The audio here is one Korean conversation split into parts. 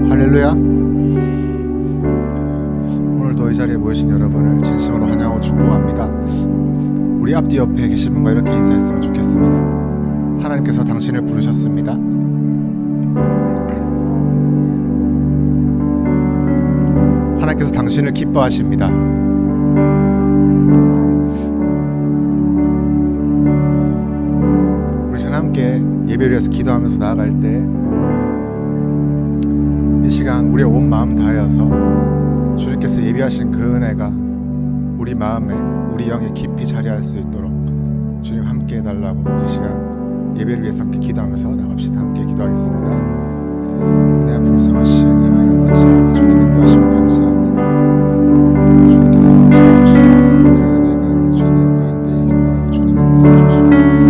할렐루야. 오늘도 이 자리에 모이신 여러분을 진심으로 환영하고 축복합니다. 우리 앞뒤 옆에 계신 분과 이렇게 인사했으면 좋겠습니다. 하나님께서 당신을 부르셨습니다. 하나님께서 당신을 기뻐하십니다. 우리 지금 함께 예배를 위해서 기도하면서 나아갈 때 이 시간 우리의 온 마음 다하여서 주님께서 예비하신 그 은혜가 우리 마음에 우리 영에 깊이 자리할 수 있도록 주님 함께 해달라고 이 시간 예배를 위해서 함께 기도하면서 나갑시다. 함께 기도하겠습니다. 은혜가 풍성하신 하나님 아버지, 주님 인도하시면 감사합니다. 주님께서 주시는 그 은혜가 주님 가운데 있도록 주님 인도해 주시옵소서.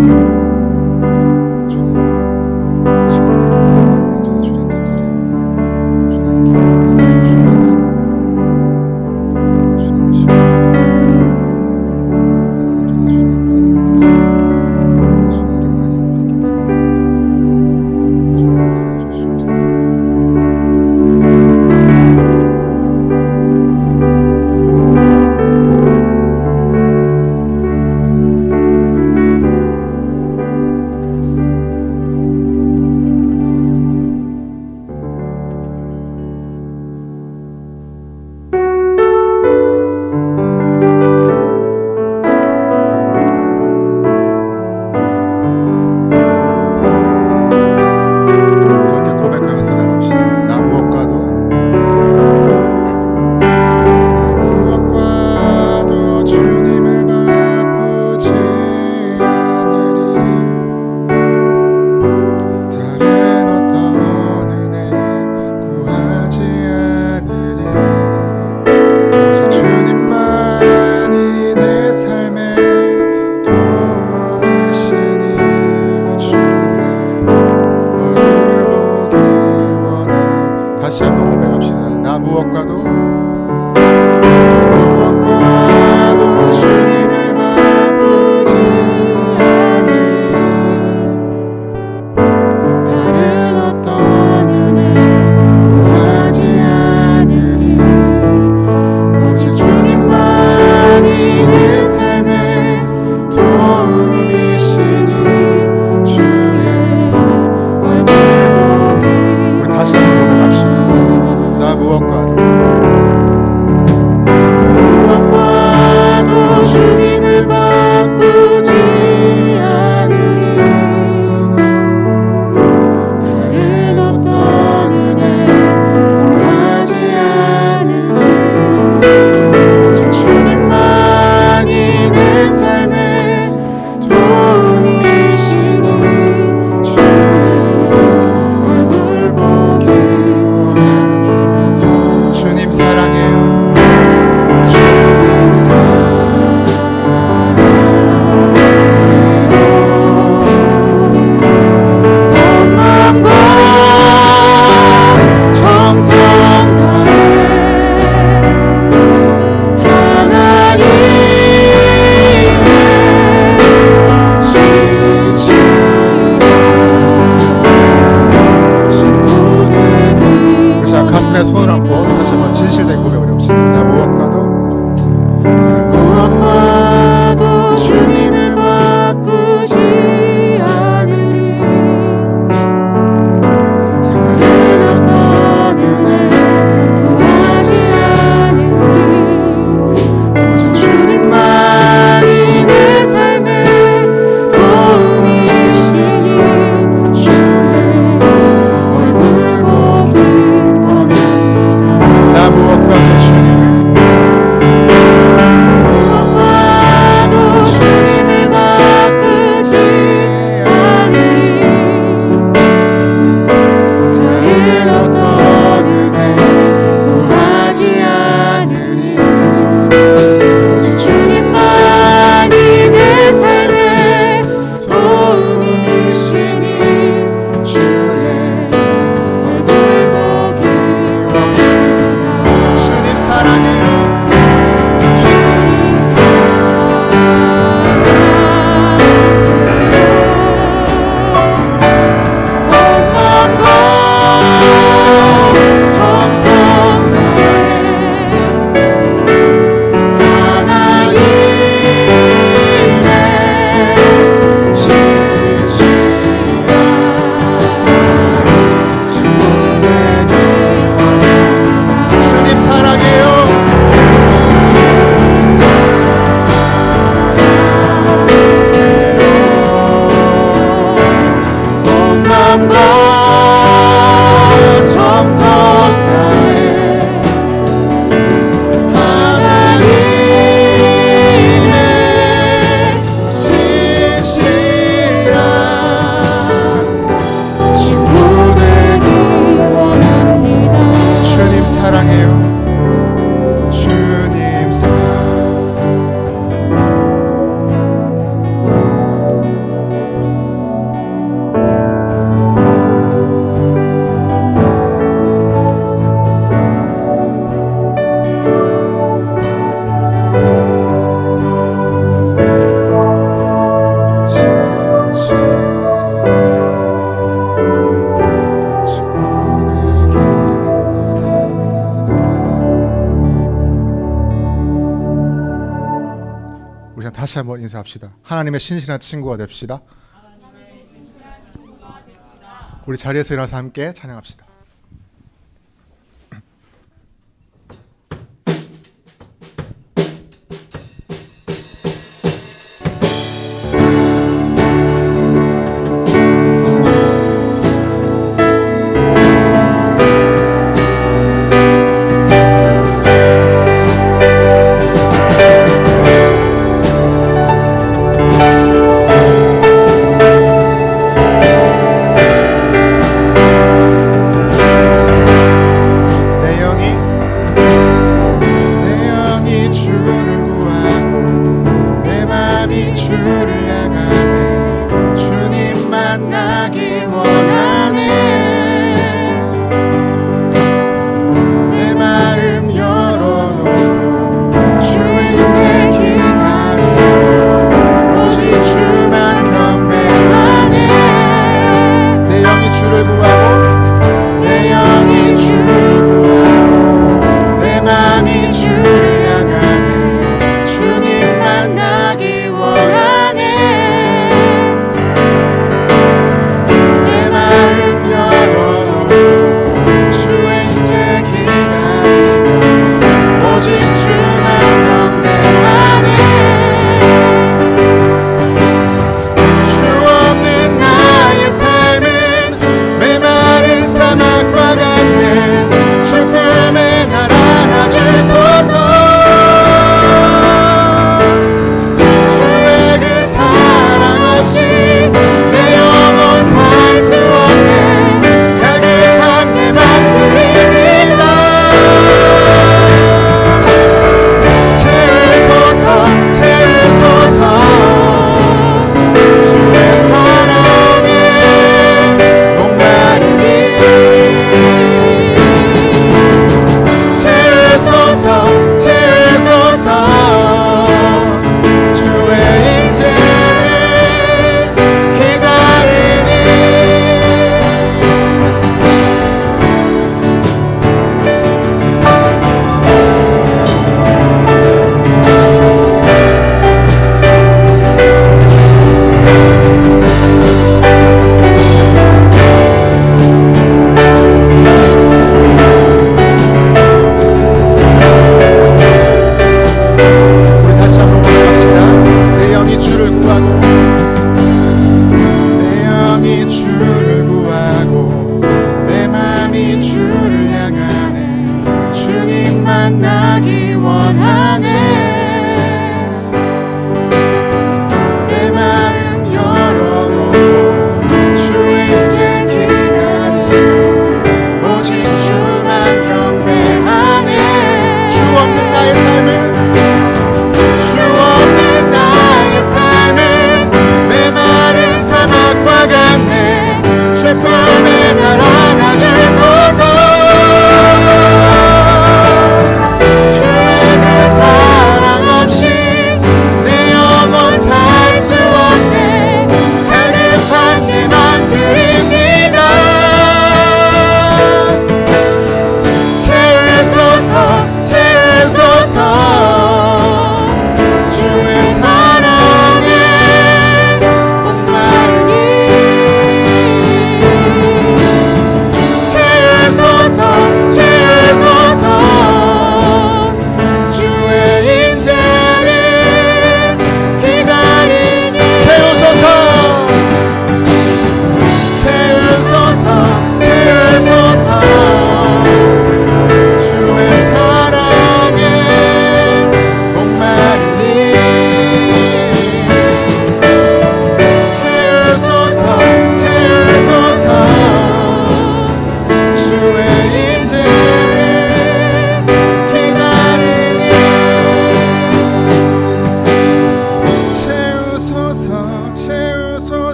손을 얹고 다시 한번 진실된 고백을 해봅시다. 나 무엇과도 주님을 바꾸지 않으리. 다른 어떤 은혜 구하지 않으리. 오직 주님만이 내 삶의 도움이시니 주의 얼굴 보기 원합니다. 나 무엇과도 주님을 다시 한번 인사합시다. 하나님의 신실한 친구가 됩시다. 우리 자리에서 일어나서 함께 찬양합시다. 주의 그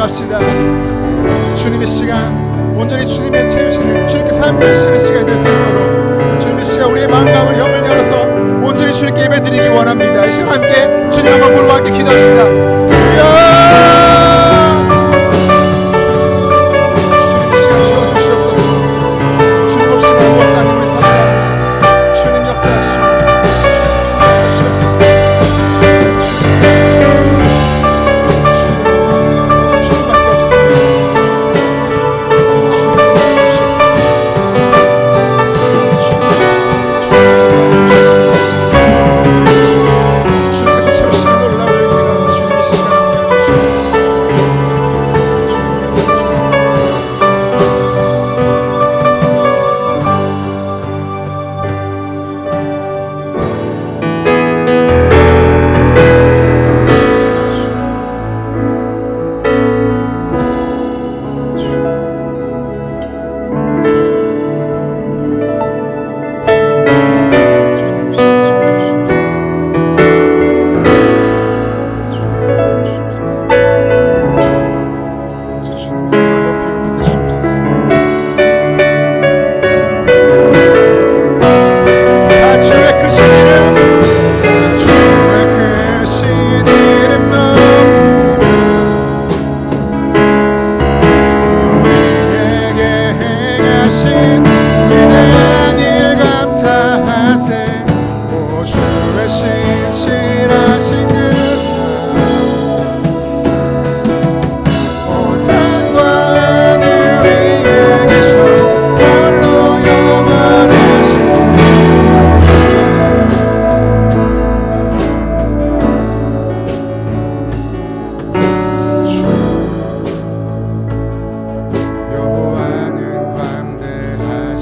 기도합시다. 주님의 시간 온전히 주님의 채우시는 주님께서 함께 하시는 시간이 될 수 있도록 주님의 시간 우리의 마음과 우리 영을 열어서 온전히 주님께 예배 드리기 원합니다. 이 시간 함께 주님 한번 부르고 함께 기도합시다. 주여 주님의 시간 채워주시옵소서. 주님 없이 무엇도 아닌 우리 삶과 주님 역사하시오. 주님 인도하시옵소서. 주님밖에 없습니다. 주님께서 채우시는 놀라운 은혜가 주님의 시간 함께 해주시옵소서. 여호와는 광대하시고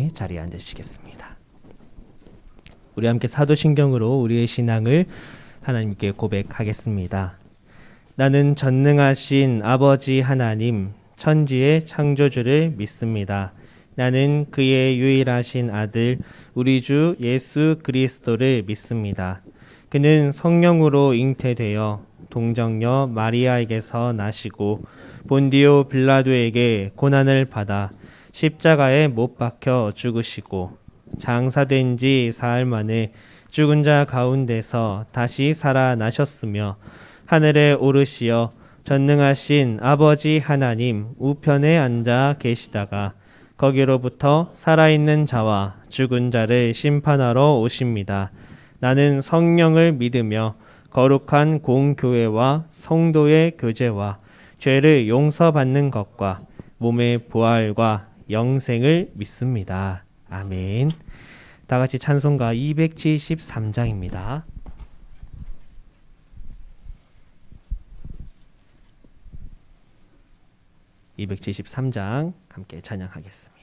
편히 자리에 앉으시겠습니다. 우리 함께 사도신경으로 우리의 신앙을 하나님께 고백하겠습니다. 나는 전능하신 아버지 하나님, 천지의 창조주를 믿습니다. 나는 그의 유일하신 아들, 우리 주 예수 그리스도를 믿습니다. 그는 성령으로 잉태되어 동정녀 마리아에게서 나시고 본디오 빌라도에게 고난을 받아 십자가에 못 박혀 죽으시고 장사된 지 사흘 만에 죽은 자 가운데서 다시 살아나셨으며 하늘에 오르시어 전능하신 아버지 하나님 우편에 앉아 계시다가 거기로부터 살아있는 자와 죽은 자를 심판하러 오십니다. 나는 성령을 믿으며 거룩한 공교회와 성도의 교제와 죄를 용서받는 것과 몸의 부활과 영생을 믿습니다. 아멘. 다 같이 찬송가 273장입니다. 273장 함께 찬양하겠습니다.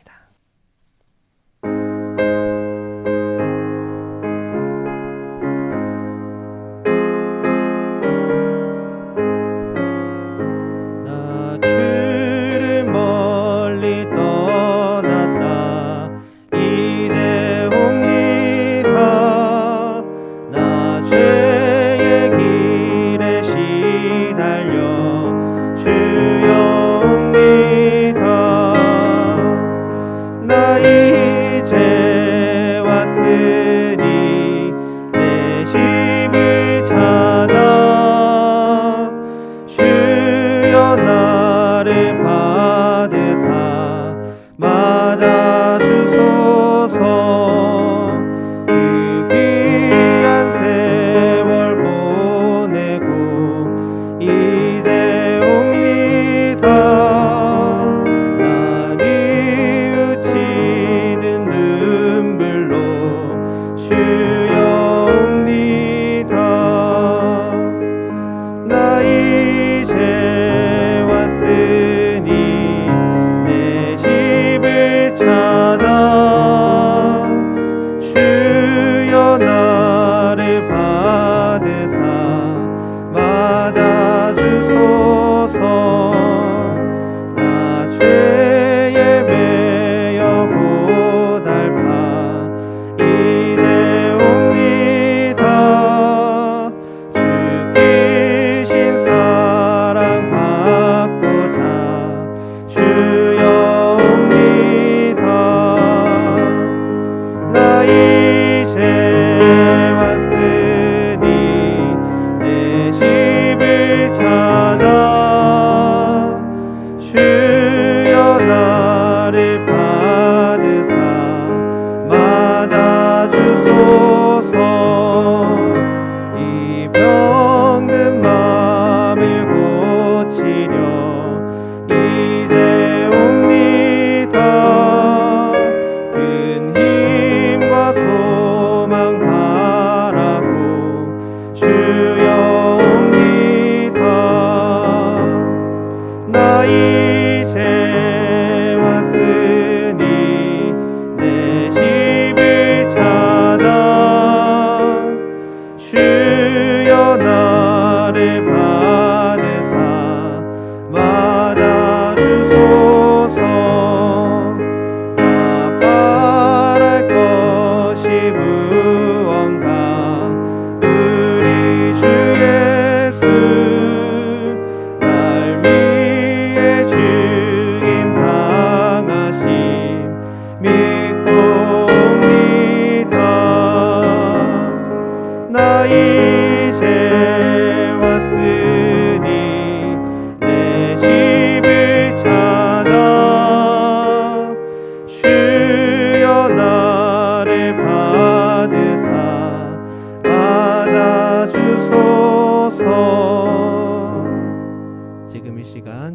나 주를 멀리 떠났다 이제 옵니다. 나 죄의 길에 시달려 주여 나 이제 왔으니 내 집을 찾아 주여 나를 받으사 맞아 주소서. 그 귀한 세월 보내고 이제 옵니다.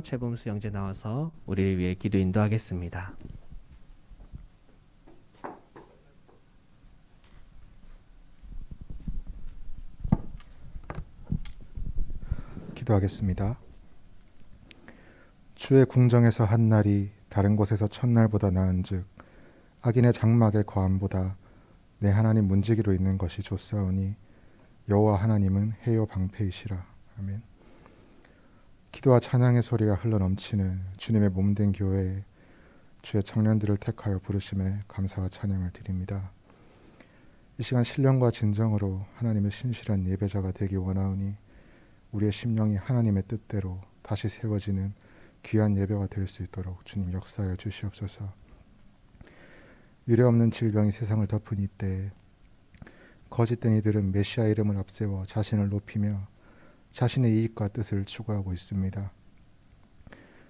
최범수 형제 나와서 우리를 위해 기도 인도하겠습니다. 기도하겠습니다. 주의 궁정에서 한 날이 다른 곳에서 첫날보다 나은즉 악인의 장막의 거함보다 내 하나님 문지기로 있는 것이 좋사오니 여호와 하나님은 해요 방패이시라. 아멘. 기도와 찬양의 소리가 흘러넘치는 주님의 몸된 교회에 주의 청년들을 택하여 부르심에 감사와 찬양을 드립니다. 이 시간 신령과 진정으로 하나님의 신실한 예배자가 되기 원하오니 우리의 심령이 하나님의 뜻대로 다시 세워지는 귀한 예배가 될 수 있도록 주님 역사하여 주시옵소서. 유례없는 질병이 세상을 덮은 이때에 거짓된 이들은 메시아 이름을 앞세워 자신을 높이며 자신의 이익과 뜻을 추구하고 있습니다.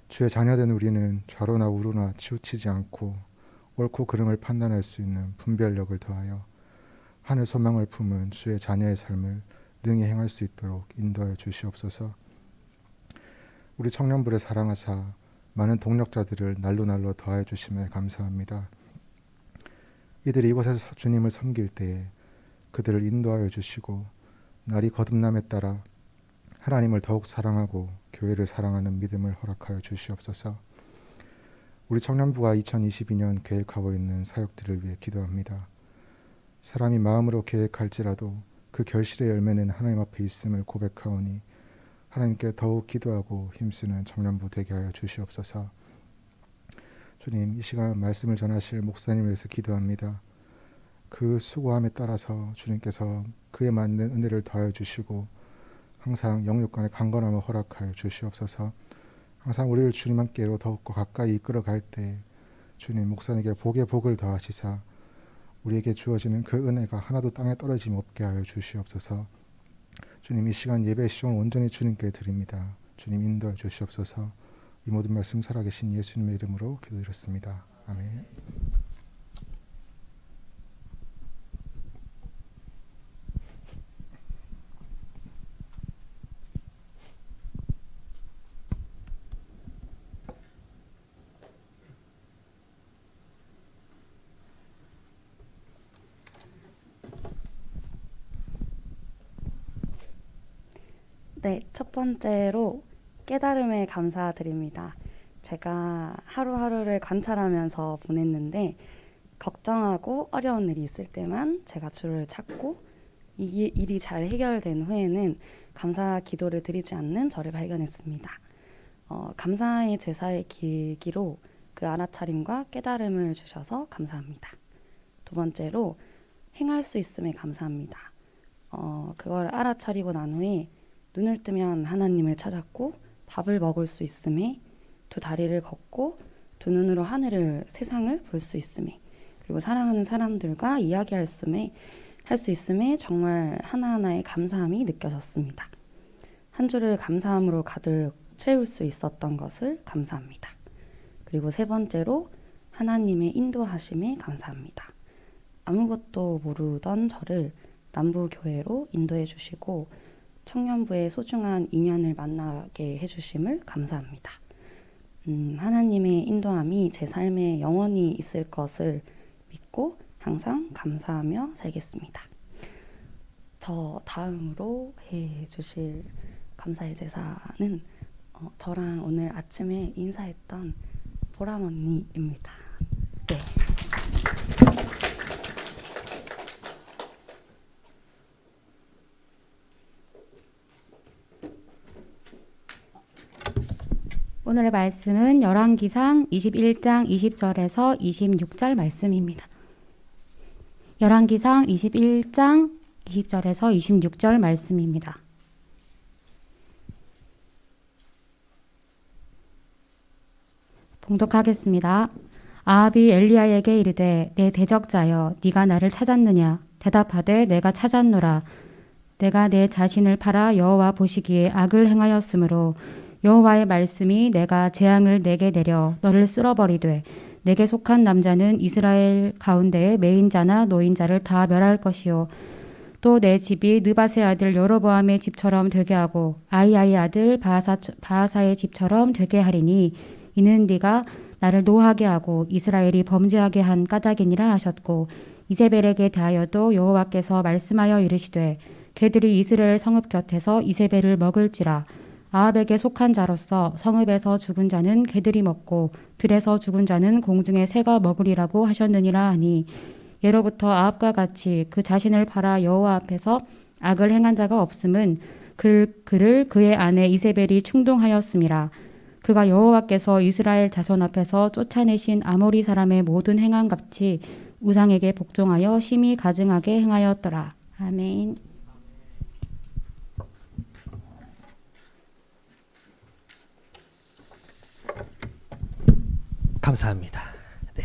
주의 자녀된 우리는 좌로나 우로나 치우치지 않고 옳고 그름을 판단할 수 있는 분별력을 더하여 하늘 소망을 품은 주의 자녀의 삶을 능히 행할 수 있도록 인도하여 주시옵소서. 우리 청년부를 사랑하사 많은 동력자들을 날로 더하여 주심에 감사합니다. 이들이 이곳에서 주님을 섬길 때에 그들을 인도하여 주시고 날이 거듭남에 따라 하나님을 더욱 사랑하고 교회를 사랑하는 믿음을 허락하여 주시옵소서. 우리 청년부가 2022년 계획하고 있는 사역들을 위해 기도합니다. 사람이 마음으로 계획할지라도 그 결실의 열매는 하나님 앞에 있음을 고백하오니 하나님께 더욱 기도하고 힘쓰는 청년부 되게 하여 주시옵소서. 주님, 이 시간 말씀을 전하실 목사님을 위해서 기도합니다. 그 수고함에 따라서 주님께서 그에 맞는 은혜를 더하여 주시고 항상 영육간의 강건함을 허락하여 주시옵소서. 항상 우리를 주님 함께로 더욱더 가까이 이끌어갈 때 주님 목사님에게 복의 복을 더하시사 우리에게 주어지는 그 은혜가 하나도 땅에 떨어짐 없게 하여 주시옵소서. 주님, 이 시간 예배의 시종을 온전히 주님께 드립니다. 주님 인도해 주시옵소서. 이 모든 말씀 살아계신 예수님의 이름으로 기도드렸습니다. 아멘. 네, 첫 번째로 깨달음에 감사드립니다. 제가 하루하루를 관찰하면서 보냈는데 걱정하고 어려운 일이 있을 때만 제가 주를 찾고 이 일이 잘 해결된 후에는 감사 기도를 드리지 않는 저를 발견했습니다. 감사의 제사의 계기로 그 알아차림과 깨달음을 주셔서 감사합니다. 두 번째로 행할 수 있음에 감사합니다. 그걸 알아차리고 난 후에 눈을 뜨면 하나님을 찾았고 밥을 먹을 수 있음에 두 다리를 걷고 두 눈으로 하늘을 세상을 볼 수 있음에 그리고 사랑하는 사람들과 이야기할 수 있음에 정말 하나하나의 감사함이 느껴졌습니다. 한 주를 감사함으로 가득 채울 수 있었던 것을 감사합니다. 그리고 세 번째로 하나님의 인도하심에 감사합니다. 아무것도 모르던 저를 남부교회로 인도해 주시고 청년부의 소중한 인연을 만나게 해주심을 감사합니다. 하나님의 인도함이 제 삶에 영원히 있을 것을 믿고 항상 감사하며 살겠습니다. 저 다음으로 해주실 감사의 제사는 저랑 오늘 아침에 인사했던 보람 언니입니다. 네. 오늘의 말씀은 열왕기상 21장 20절에서 26절 말씀입니다. 열왕기상 21장 20절에서 26절 말씀입니다. 봉독하겠습니다. 아합이 엘리야에게 이르되 내 대적자여 네가 나를 찾았느냐 대답하되 내가 찾았노라. 내가 내 자신을 팔아 여호와 보시기에 악을 행하였으므로 여호와의 말씀이 내가 재앙을 내게 내려 너를 쓸어버리되 내게 속한 남자는 이스라엘 가운데의 매인자나 노인자를 다 멸할 것이요 또 내 집이 느밧의 아들 여로보암의 집처럼 되게 하고 아이야의 아들 바하사의 집처럼 되게 하리니 이는 네가 나를 노하게 하고 이스라엘이 범죄하게 한 까닭이니라 하셨고 이세벨에게 대하여도 여호와께서 말씀하여 이르시되 그들이 이스라엘 성읍 곁에서 이세벨을 먹을지라 아합에게 속한 자로서 성읍에서 죽은 자는 개들이 먹고 들에서 죽은 자는 공중의 새가 먹으리라고 하셨느니라 하니 예로부터 아합과 같이 그 자신을 팔아 여호와 앞에서 악을 행한 자가 없음은 그를 그의 아내 이세벨이 충동하였음이라. 그가 여호와께서 이스라엘 자손 앞에서 쫓아내신 아모리 사람의 모든 행한 같이 우상에게 복종하여 심히 가증하게 행하였더라. 아멘. 감사합니다. 네.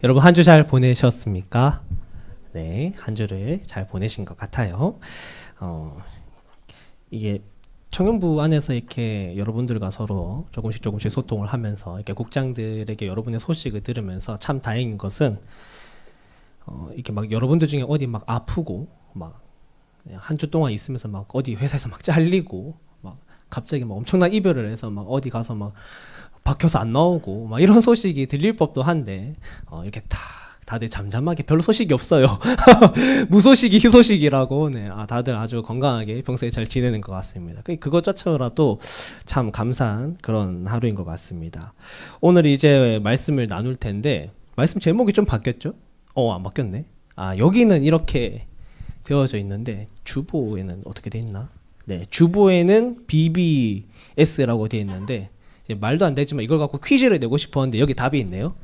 여러분 한 주 잘 보내셨습니까? 네, 한 주를 잘 보내신 것 같아요. 이게 청년부 안에서 이렇게 여러분들과 서로 조금씩 소통을 하면서 이렇게 국장들에게 여러분의 소식을 들으면서 참 다행인 것은 이렇게 막 여러분들 중에 어디 막 아프고 막 한 주 동안 있으면서 막 어디 회사에서 막 잘리고 막 갑자기 막 엄청난 이별을 해서 막 어디 가서 막 박혀서 안 나오고 막 이런 소식이 들릴 법도 한데 이렇게 다들 잠잠하게 별로 소식이 없어요. 무소식이 희소식이라고. 네, 다들 아주 건강하게 평소에 잘 지내는 것 같습니다. 그것조차라도 참 감사한 그런 하루인 것 같습니다. 오늘 이제 말씀을 나눌 텐데 말씀 제목이 좀 바뀌었죠? 안 바뀌었네. 여기는 이렇게 되어져 있는데 주보에는 어떻게 돼 있나? 네, 주보에는 BBS라고 되어 있는데 이제 말도 안 되지만 이걸 갖고 퀴즈를 내고 싶었는데 여기 답이 있네요.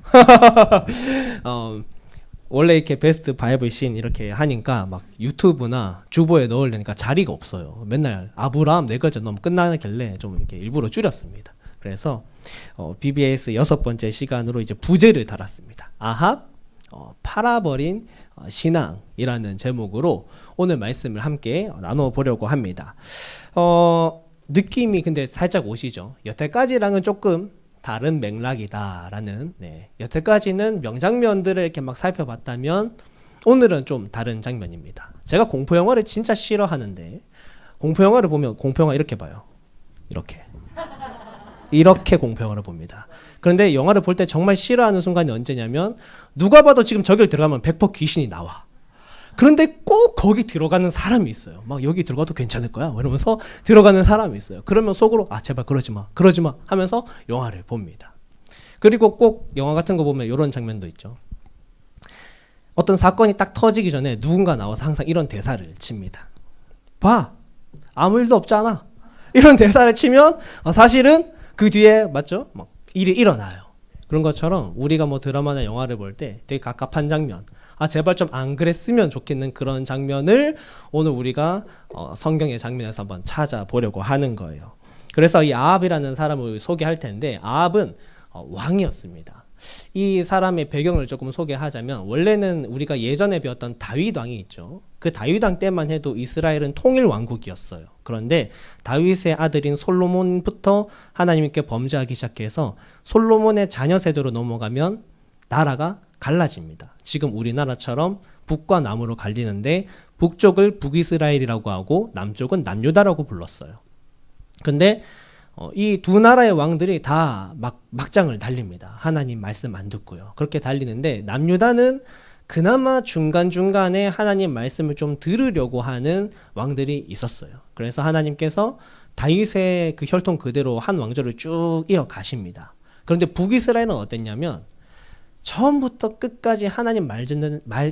원래 이렇게 베스트 바이블 씬 이렇게 하니까 막 유튜브나 주보에 넣으려니까 자리가 없어요. 맨날 아브라함 네 글자 너무 끝나길래 좀 이렇게 일부러 줄였습니다. 그래서 BBS 6번째 시간으로 이제 부제를 달았습니다. 아합 팔아버린 신앙이라는 제목으로 오늘 말씀을 함께 나눠 보려고 합니다. 느낌이 근데 살짝 오시죠? 여태까지랑은 조금 다른 맥락이다라는. 네. 여태까지는 명장면들을 이렇게 막 살펴봤다면 오늘은 좀 다른 장면입니다. 제가 공포 영화를 진짜 싫어하는데 공포 영화를 보면 공포 영화 이렇게 봐요. 이렇게 공포 영화를 봅니다. 그런데 영화를 볼 때 정말 싫어하는 순간이 언제냐면 누가 봐도 지금 저길 들어가면 100% 귀신이 나와. 그런데 꼭 거기 들어가는 사람이 있어요. 막 여기 들어가도 괜찮을 거야 이러면서 들어가는 사람이 있어요. 그러면 속으로 제발 그러지 마 하면서 영화를 봅니다. 그리고 꼭 영화 같은 거 보면 이런 장면도 있죠. 어떤 사건이 딱 터지기 전에 누군가 나와서 항상 이런 대사를 칩니다. 봐, 아무 일도 없잖아. 이런 대사를 치면 사실은 그 뒤에 맞죠? 막 일이 일어나요. 그런 것처럼 우리가 뭐 드라마나 영화를 볼 때 되게 갑갑한 장면, 제발 좀 안 그랬으면 좋겠는 그런 장면을 오늘 우리가 성경의 장면에서 한번 찾아보려고 하는 거예요. 그래서 이 아합이라는 사람을 소개할 텐데 아합은 왕이었습니다. 이 사람의 배경을 조금 소개하자면 원래는 우리가 예전에 배웠던 다윗 왕이 있죠. 그 다윗 왕 때만 해도 이스라엘은 통일 왕국이었어요. 그런데 다윗의 아들인 솔로몬부터 하나님께 범죄하기 시작해서 솔로몬의 자녀 세대로 넘어가면 나라가 갈라집니다. 지금 우리나라처럼 북과 남으로 갈리는데 북쪽을 북이스라엘이라고 하고 남쪽은 남유다라고 불렀어요. 근데 이 두 나라의 왕들이 다 막장을 달립니다. 하나님 말씀 안 듣고요. 그렇게 달리는데 남유다는 그나마 중간중간에 하나님 말씀을 좀 들으려고 하는 왕들이 있었어요. 그래서 하나님께서 다윗의 그 혈통 그대로 한 왕조를 쭉 이어가십니다. 그런데 북이스라엘은 어땠냐면 처음부터 끝까지 하나님 말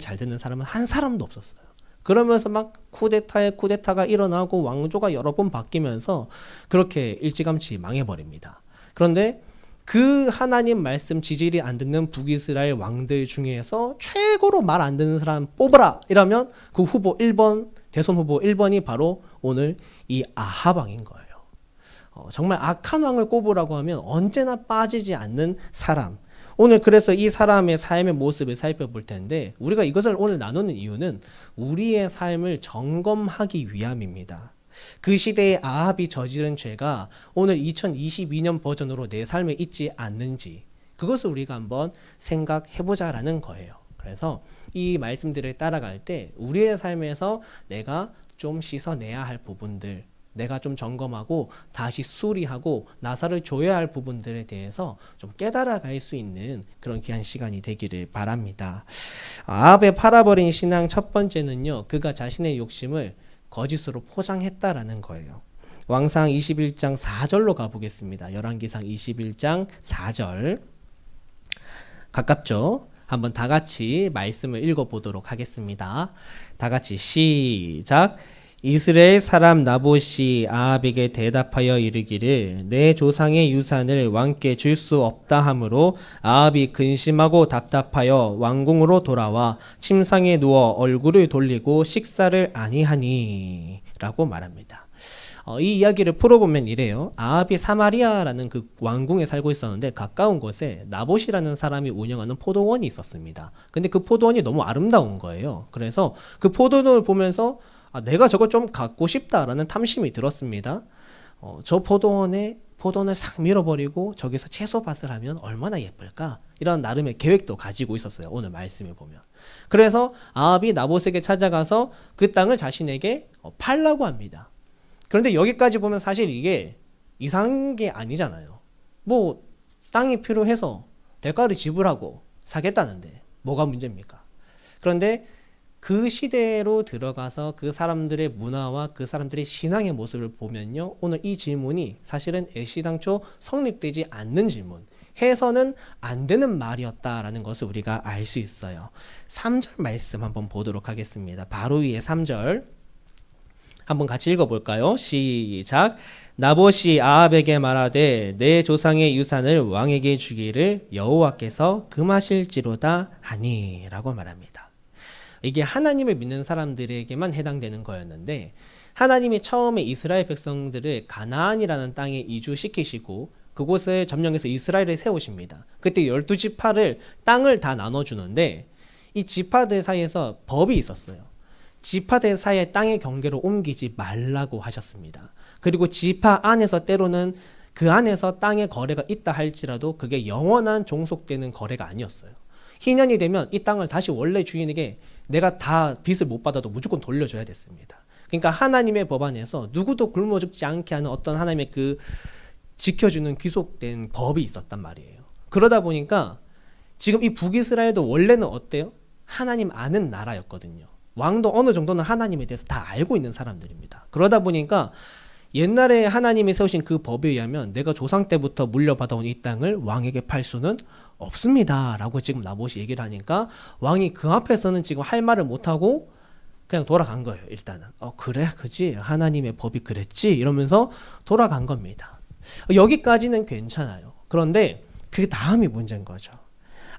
잘 듣는 사람은 한 사람도 없었어요. 그러면서 막 쿠데타가 일어나고 왕조가 여러 번 바뀌면서 그렇게 일찌감치 망해버립니다. 그런데 그 하나님 말씀 지질이 안 듣는 북이스라엘 왕들 중에서 최고로 말 안 듣는 사람 뽑아라 이러면 그 후보 1번, 대선 후보 1번이 바로 오늘 이 아합 왕인 거예요. 정말 악한 왕을 꼽으라고 하면 언제나 빠지지 않는 사람. 오늘 그래서 이 사람의 삶의 모습을 살펴볼 텐데 우리가 이것을 오늘 나누는 이유는 우리의 삶을 점검하기 위함입니다. 그 시대의 아합이 저지른 죄가 오늘 2022년 버전으로 내 삶에 있지 않는지 그것을 우리가 한번 생각해보자라는 거예요. 그래서 이 말씀들을 따라갈 때 우리의 삶에서 내가 좀 씻어내야 할 부분들, 내가 좀 점검하고 다시 수리하고 나사를 줘야 할 부분들에 대해서 좀 깨달아갈 수 있는 그런 귀한 시간이 되기를 바랍니다. 아합의 팔아버린 신앙 첫 번째는요, 그가 자신의 욕심을 거짓으로 포장했다라는 거예요. 왕상 21장 4절로 가보겠습니다. 열왕기상 21장 4절. 가깝죠? 한번 다 같이 말씀을 읽어보도록 하겠습니다. 다 같이 시작. 이스라엘 사람 나봇이 아합에게 대답하여 이르기를 내 조상의 유산을 왕께 줄 수 없다 하므로 아합이 근심하고 답답하여 왕궁으로 돌아와 침상에 누워 얼굴을 돌리고 식사를 아니하니 라고 말합니다. 이 이야기를 풀어보면 이래요. 아합이 사마리아라는 그 왕궁에 살고 있었는데 가까운 곳에 나봇이라는 사람이 운영하는 포도원이 있었습니다. 근데 그 포도원이 너무 아름다운 거예요. 그래서 그 포도원을 보면서 내가 저걸 좀 갖고 싶다라는 탐심이 들었습니다. 저 포도원을 싹 밀어버리고 저기서 채소밭을 하면 얼마나 예쁠까? 이런 나름의 계획도 가지고 있었어요. 오늘 말씀을 보면. 그래서 아합이 나봇에게 찾아가서 그 땅을 자신에게 팔라고 합니다. 그런데 여기까지 보면 사실 이게 이상한 게 아니잖아요. 뭐 땅이 필요해서 대가를 지불하고 사겠다는데 뭐가 문제입니까? 그런데 그 시대로 들어가서 그 사람들의 문화와 그 사람들의 신앙의 모습을 보면요. 오늘 이 질문이 사실은 애시당초 성립되지 않는 질문, 해서는 안 되는 말이었다라는 것을 우리가 알 수 있어요. 3절 말씀 한번 보도록 하겠습니다. 바로 위에 3절 한번 같이 읽어볼까요? 시작. 나봇이 아합에게 말하되 내 조상의 유산을 왕에게 주기를 여호와께서 금하실지로다 하니 라고 말합니다. 이게 하나님을 믿는 사람들에게만 해당되는 거였는데 하나님이 처음에 이스라엘 백성들을 가나안이라는 땅에 이주시키시고 그곳을 점령해서 이스라엘을 세우십니다. 그때 12지파를 땅을 다 나눠주는데 이 지파들 사이에서 법이 있었어요. 지파들 사이의 땅의 경계로 옮기지 말라고 하셨습니다. 그리고 지파 안에서 때로는 그 안에서 땅의 거래가 있다 할지라도 그게 영원한 종속되는 거래가 아니었어요. 희년이 되면 이 땅을 다시 원래 주인에게 내가 다 빚을 못 받아도 무조건 돌려줘야 됐습니다. 그러니까 하나님의 법 안에서 누구도 굶어 죽지 않게 하는 어떤 하나님의 그 지켜주는 귀속된 법이 있었단 말이에요. 그러다 보니까 지금 이 북이스라엘도 원래는 어때요? 하나님 아는 나라였거든요. 왕도 어느 정도는 하나님에 대해서 다 알고 있는 사람들입니다. 그러다 보니까 옛날에 하나님이 세우신 그 법에 의하면 내가 조상 때부터 물려받아온 이 땅을 왕에게 팔 수는 없습니다 라고 지금 나봇이 얘기를 하니까 왕이 그 앞에서는 지금 할 말을 못하고 그냥 돌아간 거예요. 일단은 그래 그지 하나님의 법이 그랬지 이러면서 돌아간 겁니다. 여기까지는 괜찮아요. 그런데 그 다음이 문제인 거죠.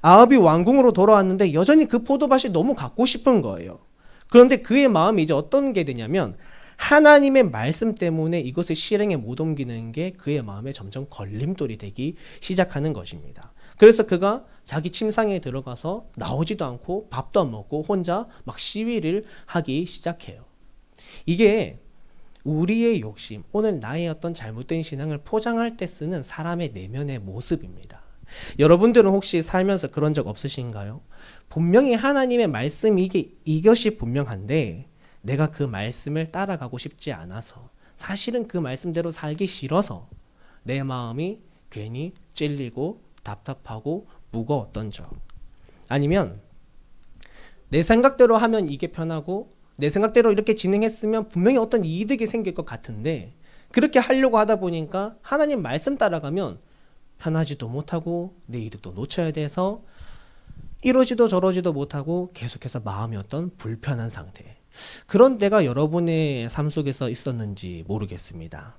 아합이 왕궁으로 돌아왔는데 여전히 그 포도밭이 너무 갖고 싶은 거예요. 그런데 그의 마음이 이제 어떤 게 되냐면 하나님의 말씀 때문에 이것을 실행에 못 옮기는 게 그의 마음에 점점 걸림돌이 되기 시작하는 것입니다. 그래서 그가 자기 침상에 들어가서 나오지도 않고 밥도 안 먹고 혼자 막 시위를 하기 시작해요. 이게 우리의 욕심, 오늘 나의 어떤 잘못된 신앙을 포장할 때 쓰는 사람의 내면의 모습입니다. 여러분들은 혹시 살면서 그런 적 없으신가요? 분명히 하나님의 말씀이 이것이 분명한데 내가 그 말씀을 따라가고 싶지 않아서 사실은 그 말씀대로 살기 싫어서 내 마음이 괜히 찔리고 답답하고 무거웠던 적, 아니면 내 생각대로 하면 이게 편하고 내 생각대로 이렇게 진행했으면 분명히 어떤 이득이 생길 것 같은데 그렇게 하려고 하다 보니까 하나님 말씀 따라가면 편하지도 못하고 내 이득도 놓쳐야 돼서 이러지도 저러지도 못하고 계속해서 마음이 어떤 불편한 상태, 그런 때가 여러분의 삶 속에서 있었는지 모르겠습니다.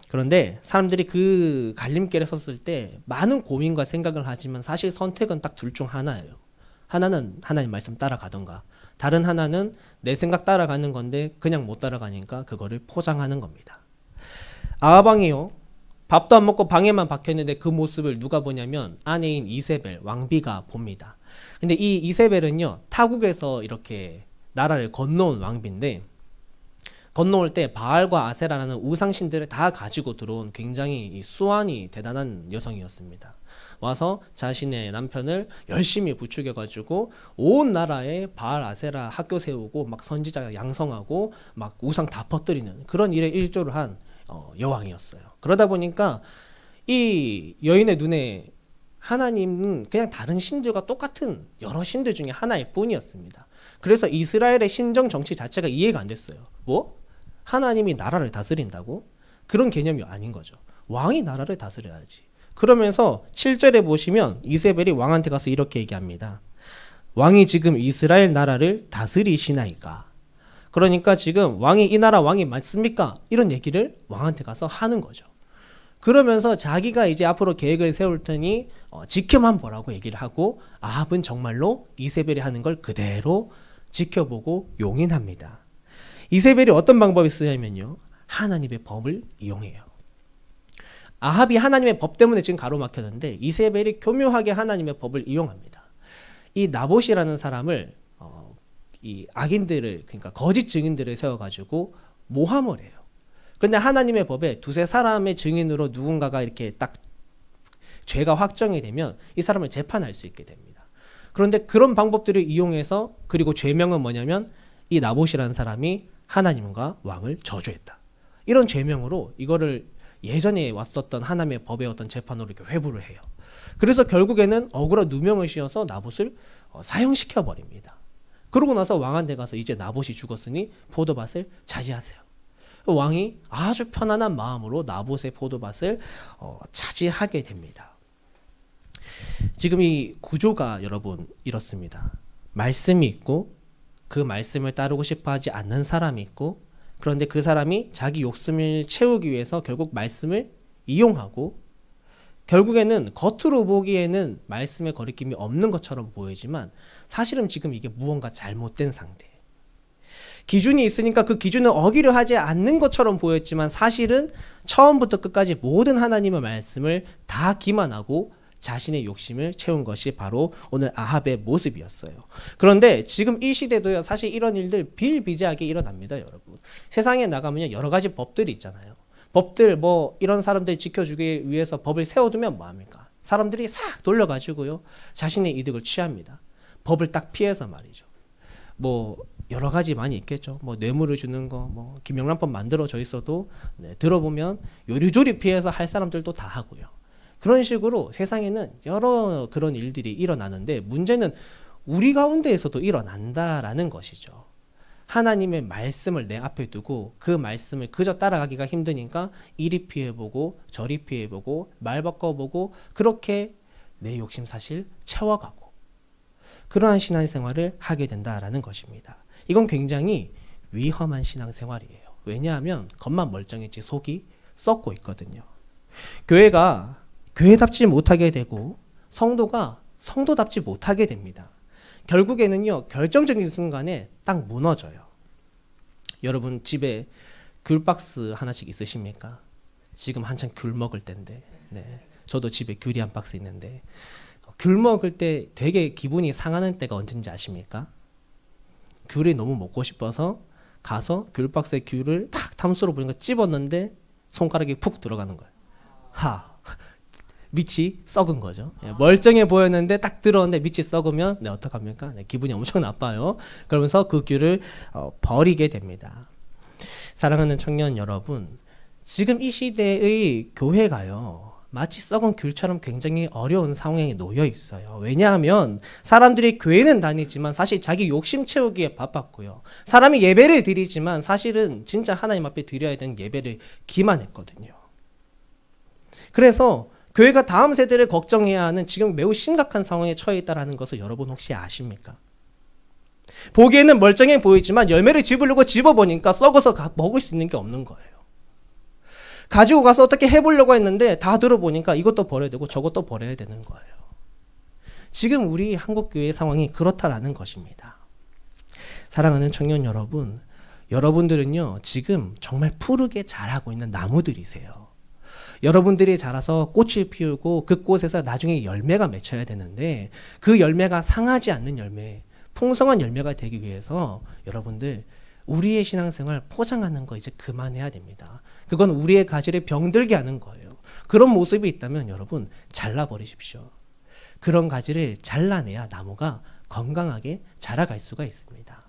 그런데 사람들이 그 갈림길에 섰을 때 많은 고민과 생각을 하지만 사실 선택은 딱 둘 중 하나예요. 하나는 하나님 말씀 따라가던가 다른 하나는 내 생각 따라가는 건데 그냥 못 따라가니까 그거를 포장하는 겁니다. 아하방이요, 밥도 안 먹고 방에만 박혀있는데 그 모습을 누가 보냐면 아내인 이세벨 왕비가 봅니다. 근데 이 이세벨은요 타국에서 이렇게 나라를 건너온 왕비인데 건너올 때 바알과 아세라라는 우상신들을 다 가지고 들어온 굉장히 수완이 대단한 여성이었습니다. 와서 자신의 남편을 열심히 부추겨가지고 온 나라에 바알 아세라 학교 세우고 막 선지자 양성하고 막 우상 다 퍼뜨리는 그런 일에 일조를 한 여왕이었어요. 그러다 보니까 이 여인의 눈에 하나님은 그냥 다른 신들과 똑같은 여러 신들 중에 하나일 뿐이었습니다. 그래서 이스라엘의 신정 정치 자체가 이해가 안 됐어요. 뭐? 하나님이 나라를 다스린다고? 그런 개념이 아닌 거죠. 왕이 나라를 다스려야지. 그러면서 7절에 보시면 이세벨이 왕한테 가서 이렇게 얘기합니다. 왕이 지금 이스라엘 나라를 다스리시나이까. 그러니까 지금 왕이 이 나라 왕이 맞습니까? 이런 얘기를 왕한테 가서 하는 거죠. 그러면서 자기가 이제 앞으로 계획을 세울 테니 지켜만 보라고 얘기를 하고 아합은 정말로 이세벨이 하는 걸 그대로 지켜보고 용인합니다. 이세벨이 어떤 방법을 쓰냐면요. 하나님의 법을 이용해요. 아합이 하나님의 법 때문에 지금 가로막혔는데 이세벨이 교묘하게 하나님의 법을 이용합니다. 이 나봇이라는 사람을 이 악인들을 그러니까 거짓 증인들을 세워가지고 모함을 해요. 그런데 하나님의 법에 두세 사람의 증인으로 누군가가 이렇게 딱 죄가 확정이 되면 이 사람을 재판할 수 있게 됩니다. 그런데 그런 방법들을 이용해서 그리고 죄명은 뭐냐면 이 나봇이라는 사람이 하나님과 왕을 저주했다. 이런 죄명으로 이거를 예전에 왔었던 하나님의 법의 어떤 재판으로 이렇게 회부를 해요. 그래서 결국에는 억울한 누명을 씌워서 나봇을 사형시켜 버립니다. 그러고 나서 왕한테 가서 이제 나봇이 죽었으니 포도밭을 차지하세요. 왕이 아주 편안한 마음으로 나봇의 포도밭을 차지하게 됩니다. 지금 이 구조가 여러분 이렇습니다. 말씀이 있고 그 말씀을 따르고 싶어 하지 않는 사람이 있고 그런데 그 사람이 자기 욕심을 채우기 위해서 결국 말씀을 이용하고 결국에는 겉으로 보기에는 말씀의 거리낌이 없는 것처럼 보이지만 사실은 지금 이게 무언가 잘못된 상태. 기준이 있으니까 그 기준을 어기려 하지 않는 것처럼 보였지만 사실은 처음부터 끝까지 모든 하나님의 말씀을 다 기만하고 자신의 욕심을 채운 것이 바로 오늘 아합의 모습이었어요. 그런데 지금 이 시대도요, 사실 이런 일들 비일비재하게 일어납니다, 여러분. 세상에 나가면요, 여러 가지 법들이 있잖아요. 법들 뭐 이런 사람들 지켜주기 위해서 법을 세워두면 뭐합니까? 사람들이 싹 돌려가지고요, 자신의 이득을 취합니다. 법을 딱 피해서 말이죠. 뭐 여러 가지 많이 있겠죠. 뭐 뇌물을 주는 거, 뭐 김영란법 만들어져 있어도 들어보면 요리조리 피해서 할 사람들도 다 하고요. 그런 식으로 세상에는 여러 그런 일들이 일어나는데 문제는 우리 가운데에서도 일어난다라는 것이죠. 하나님의 말씀을 내 앞에 두고 그 말씀을 그저 따라가기가 힘드니까 이리 피해보고 저리 피해보고 말 바꿔보고 그렇게 내 욕심 사실 채워가고 그러한 신앙생활을 하게 된다라는 것입니다. 이건 굉장히 위험한 신앙생활이에요. 왜냐하면 겉만 멀쩡했지 속이 썩고 있거든요. 교회가 교회답지 못하게 되고 성도가 성도답지 못하게 됩니다. 결국에는요, 결정적인 순간에 딱 무너져요. 여러분 집에 귤박스 하나씩 있으십니까? 지금 한창 귤 먹을 때인데, 네. 저도 집에 귤이 한 박스 있는데 귤 먹을 때 되게 기분이 상하는 때가 언제인지 아십니까? 귤이 너무 먹고 싶어서 가서 귤박스에 귤을 탁 탐수로 보니까 찝었는데 손가락이 푹 들어가는 거예요. 밑이 썩은 거죠. 멀쩡해 보였는데 딱 들었는데 밑이 썩으면 어떡합니까? 기분이 엄청 나빠요. 그러면서 그 귤을 버리게 됩니다. 사랑하는 청년 여러분, 지금 이 시대의 교회가요, 마치 썩은 귤처럼 굉장히 어려운 상황에 놓여 있어요. 왜냐하면 사람들이 교회는 다니지만 사실 자기 욕심 채우기에 바빴고요. 사람이 예배를 드리지만 사실은 진짜 하나님 앞에 드려야 되는 예배를 기만했거든요. 그래서 교회가 다음 세대를 걱정해야 하는 지금 매우 심각한 상황에 처해 있다는 것을 여러분 혹시 아십니까? 보기에는 멀쩡해 보이지만 열매를 집으려고 집어보니까 썩어서 먹을 수 있는 게 없는 거예요. 가지고 가서 어떻게 해보려고 했는데 다 들어보니까 이것도 버려야 되고 저것도 버려야 되는 거예요. 지금 우리 한국교회의 상황이 그렇다라는 것입니다. 사랑하는 청년 여러분, 여러분들은요 지금 정말 푸르게 자라고 있는 나무들이세요. 여러분들이 자라서 꽃을 피우고 그 꽃에서 나중에 열매가 맺혀야 되는데 그 열매가 상하지 않는 열매, 풍성한 열매가 되기 위해서 여러분들 우리의 신앙생활 포장하는 거 이제 그만해야 됩니다. 그건 우리의 가지를 병들게 하는 거예요. 그런 모습이 있다면 여러분 잘라버리십시오. 그런 가지를 잘라내야 나무가 건강하게 자라갈 수가 있습니다.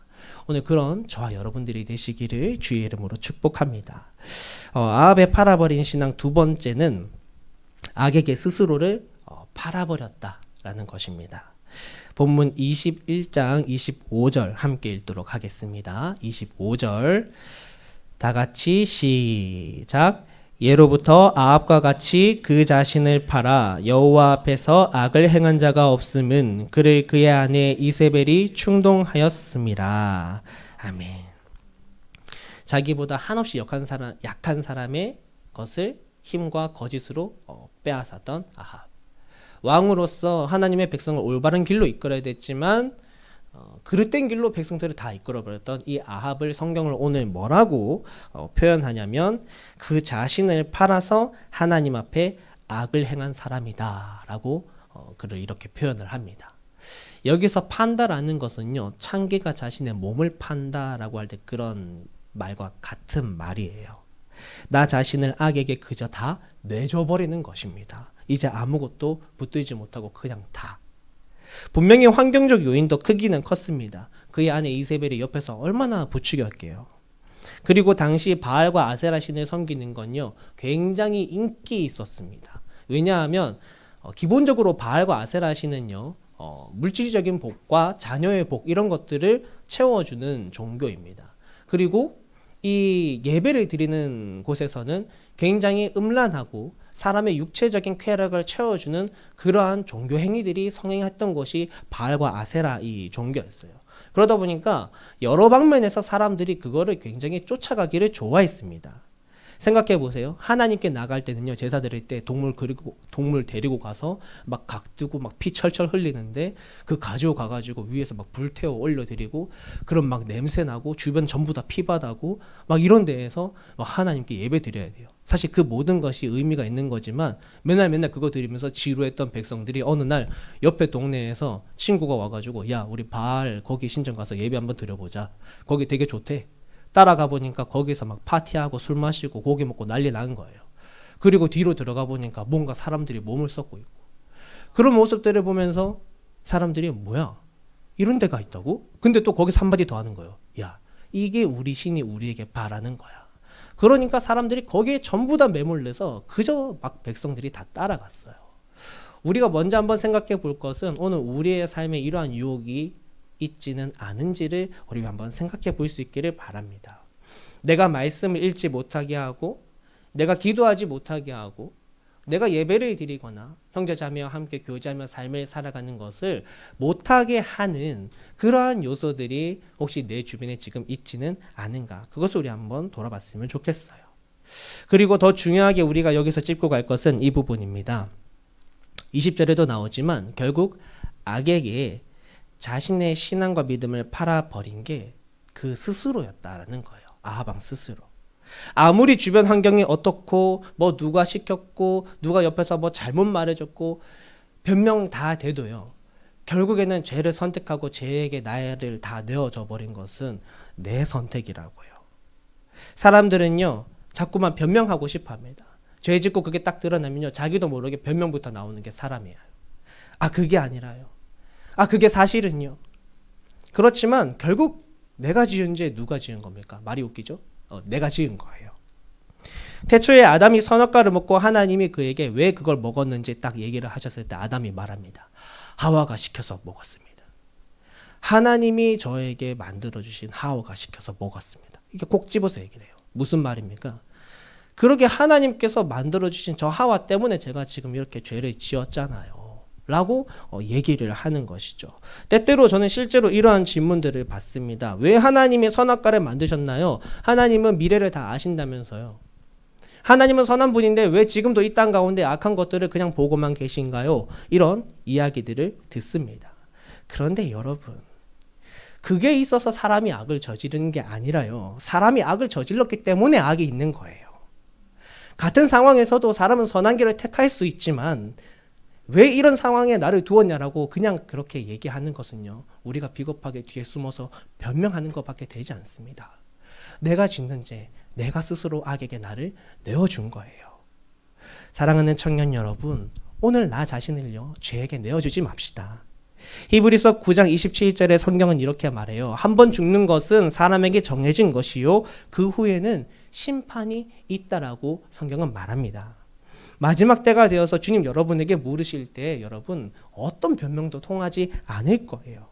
오늘 그런 저와 여러분들이 되시기를 주의 이름으로 축복합니다. 아합의 팔아버린 신앙 두 번째는 악에게 스스로를 팔아버렸다라는 것입니다. 본문 21장 25절 함께 읽도록 하겠습니다. 25절 다 같이 시작. 예로부터 아합과 같이 그 자신을 팔아 여호와 앞에서 악을 행한 자가 없음은 그를 그의 아내 이세벨이 충동하였음이라. 아멘. 자기보다 한없이 약한 사람의 것을 힘과 거짓으로 빼앗았던 아합. 왕으로서 하나님의 백성을 올바른 길로 이끌어야 됐지만 그릇된 길로 백성들을 다 이끌어버렸던 이 아합을 성경을 오늘 뭐라고 표현하냐면 그 자신을 팔아서 하나님 앞에 악을 행한 사람이다 라고 그를 이렇게 표현을 합니다. 여기서 판다라는 것은요, 창기가 자신의 몸을 판다라고 할 때 그런 말과 같은 말이에요. 나 자신을 악에게 그저 다 내줘버리는 것입니다. 이제 아무것도 붙들지 못하고 그냥 다. 분명히 환경적 요인도 크기는 컸습니다. 그의 아내 이세벨이 옆에서 얼마나 부추겼게요. 그리고 당시 바알과 아세라 신을 섬기는 건요, 굉장히 인기 있었습니다. 왜냐하면 기본적으로 바알과 아세라 신은요, 물질적인 복과 자녀의 복 이런 것들을 채워주는 종교입니다. 그리고 이 예배를 드리는 곳에서는 굉장히 음란하고 사람의 육체적인 쾌락을 채워주는 그러한 종교 행위들이 성행했던 것이 바알과 아세라 이 종교였어요. 그러다 보니까 여러 방면에서 사람들이 그거를 굉장히 쫓아가기를 좋아했습니다. 생각해 보세요. 하나님께 나갈 때는요, 제사 드릴 때 동물 데리고 가서 막 각두고 막 피 철철 흘리는데 그 가지고 가가지고 위에서 막 불태워 올려드리고 그럼 막 냄새 나고 주변 전부 다 피바다고 막 이런 데에서 막 하나님께 예배 드려야 돼요. 사실 그 모든 것이 의미가 있는 거지만 맨날 그거 드리면서 지루했던 백성들이 어느 날 옆에 동네에서 친구가 와가지고 야, 우리 바알 거기 신전 가서 예배 한번 드려보자. 거기 되게 좋대. 따라가 보니까 거기서 막 파티하고 술 마시고 고기 먹고 난리 나는 거예요. 그리고 뒤로 들어가 보니까 뭔가 사람들이 몸을 썩고 있고, 그런 모습들을 보면서 사람들이 뭐야, 이런 데가 있다고? 근데 또 거기서 한마디 더 하는 거예요. 야, 이게 우리 신이 우리에게 바라는 거야. 그러니까 사람들이 거기에 전부 다 매몰려서 그저 막 백성들이 다 따라갔어요. 우리가 먼저 한번 생각해 볼 것은 오늘 우리의 삶에 이러한 유혹이 있지는 않은지를 우리가 한번 생각해 볼 수 있기를 바랍니다. 내가 말씀을 읽지 못하게 하고, 내가 기도하지 못하게 하고, 내가 예배를 드리거나 형제자매와 함께 교제하며 삶을 살아가는 것을 못하게 하는 그러한 요소들이 혹시 내 주변에 지금 있지는 않은가, 그것을 우리 한번 돌아봤으면 좋겠어요. 그리고 더 중요하게 우리가 여기서 짚고 갈 것은 이 부분입니다. 20절에도 나오지만 결국 악에게 자신의 신앙과 믿음을 팔아버린 게 그 스스로였다라는 거예요. 아합 왕 스스로. 아무리 주변 환경이 어떻고 뭐 누가 시켰고 누가 옆에서 뭐 잘못 말해줬고 변명 다 돼도요, 결국에는 죄를 선택하고 죄에게 나를 다 내어줘 버린 것은 내 선택이라고요. 사람들은요, 자꾸만 변명하고 싶어 합니다. 죄 짓고 그게 딱 드러나면요, 자기도 모르게 변명부터 나오는 게 사람이에요. 아, 그게 아니라요. 아, 그게 사실은요. 그렇지만 결국 내가 지은 죄 누가 지은 겁니까? 말이 웃기죠? 내가 지은 거예요. 태초에 아담이 선악과를 먹고 하나님이 그에게 왜 그걸 먹었는지 딱 얘기를 하셨을 때 아담이 말합니다. 하와가 시켜서 먹었습니다. 하나님이 저에게 만들어주신 하와가 시켜서 먹었습니다. 이게 꼭 집어서 얘기를 해요. 무슨 말입니까? 그러게 하나님께서 만들어주신 저 하와 때문에 제가 지금 이렇게 죄를 지었잖아요 라고 얘기를 하는 것이죠. 때때로 저는 실제로 이러한 질문들을 받습니다. 왜 하나님이 선악과를 만드셨나요? 하나님은 미래를 다 아신다면서요. 하나님은 선한 분인데 왜 지금도 이 땅 가운데 악한 것들을 그냥 보고만 계신가요? 이런 이야기들을 듣습니다. 그런데 여러분, 그게 있어서 사람이 악을 저지르는 게 아니라요, 사람이 악을 저질렀기 때문에 악이 있는 거예요. 같은 상황에서도 사람은 선한 길을 택할 수 있지만 왜 이런 상황에 나를 두었냐라고 그냥 그렇게 얘기하는 것은요, 우리가 비겁하게 뒤에 숨어서 변명하는 것밖에 되지 않습니다. 내가 짓는 죄, 내가 스스로 악에게 나를 내어준 거예요. 사랑하는 청년 여러분, 오늘 나 자신을요, 죄에게 내어주지 맙시다. 히브리서 9장 27절에 성경은 이렇게 말해요. 한 번 죽는 것은 사람에게 정해진 것이요, 그 후에는 심판이 있다라고 성경은 말합니다. 마지막 때가 되어서 주님 여러분에게 물으실 때 여러분 어떤 변명도 통하지 않을 거예요.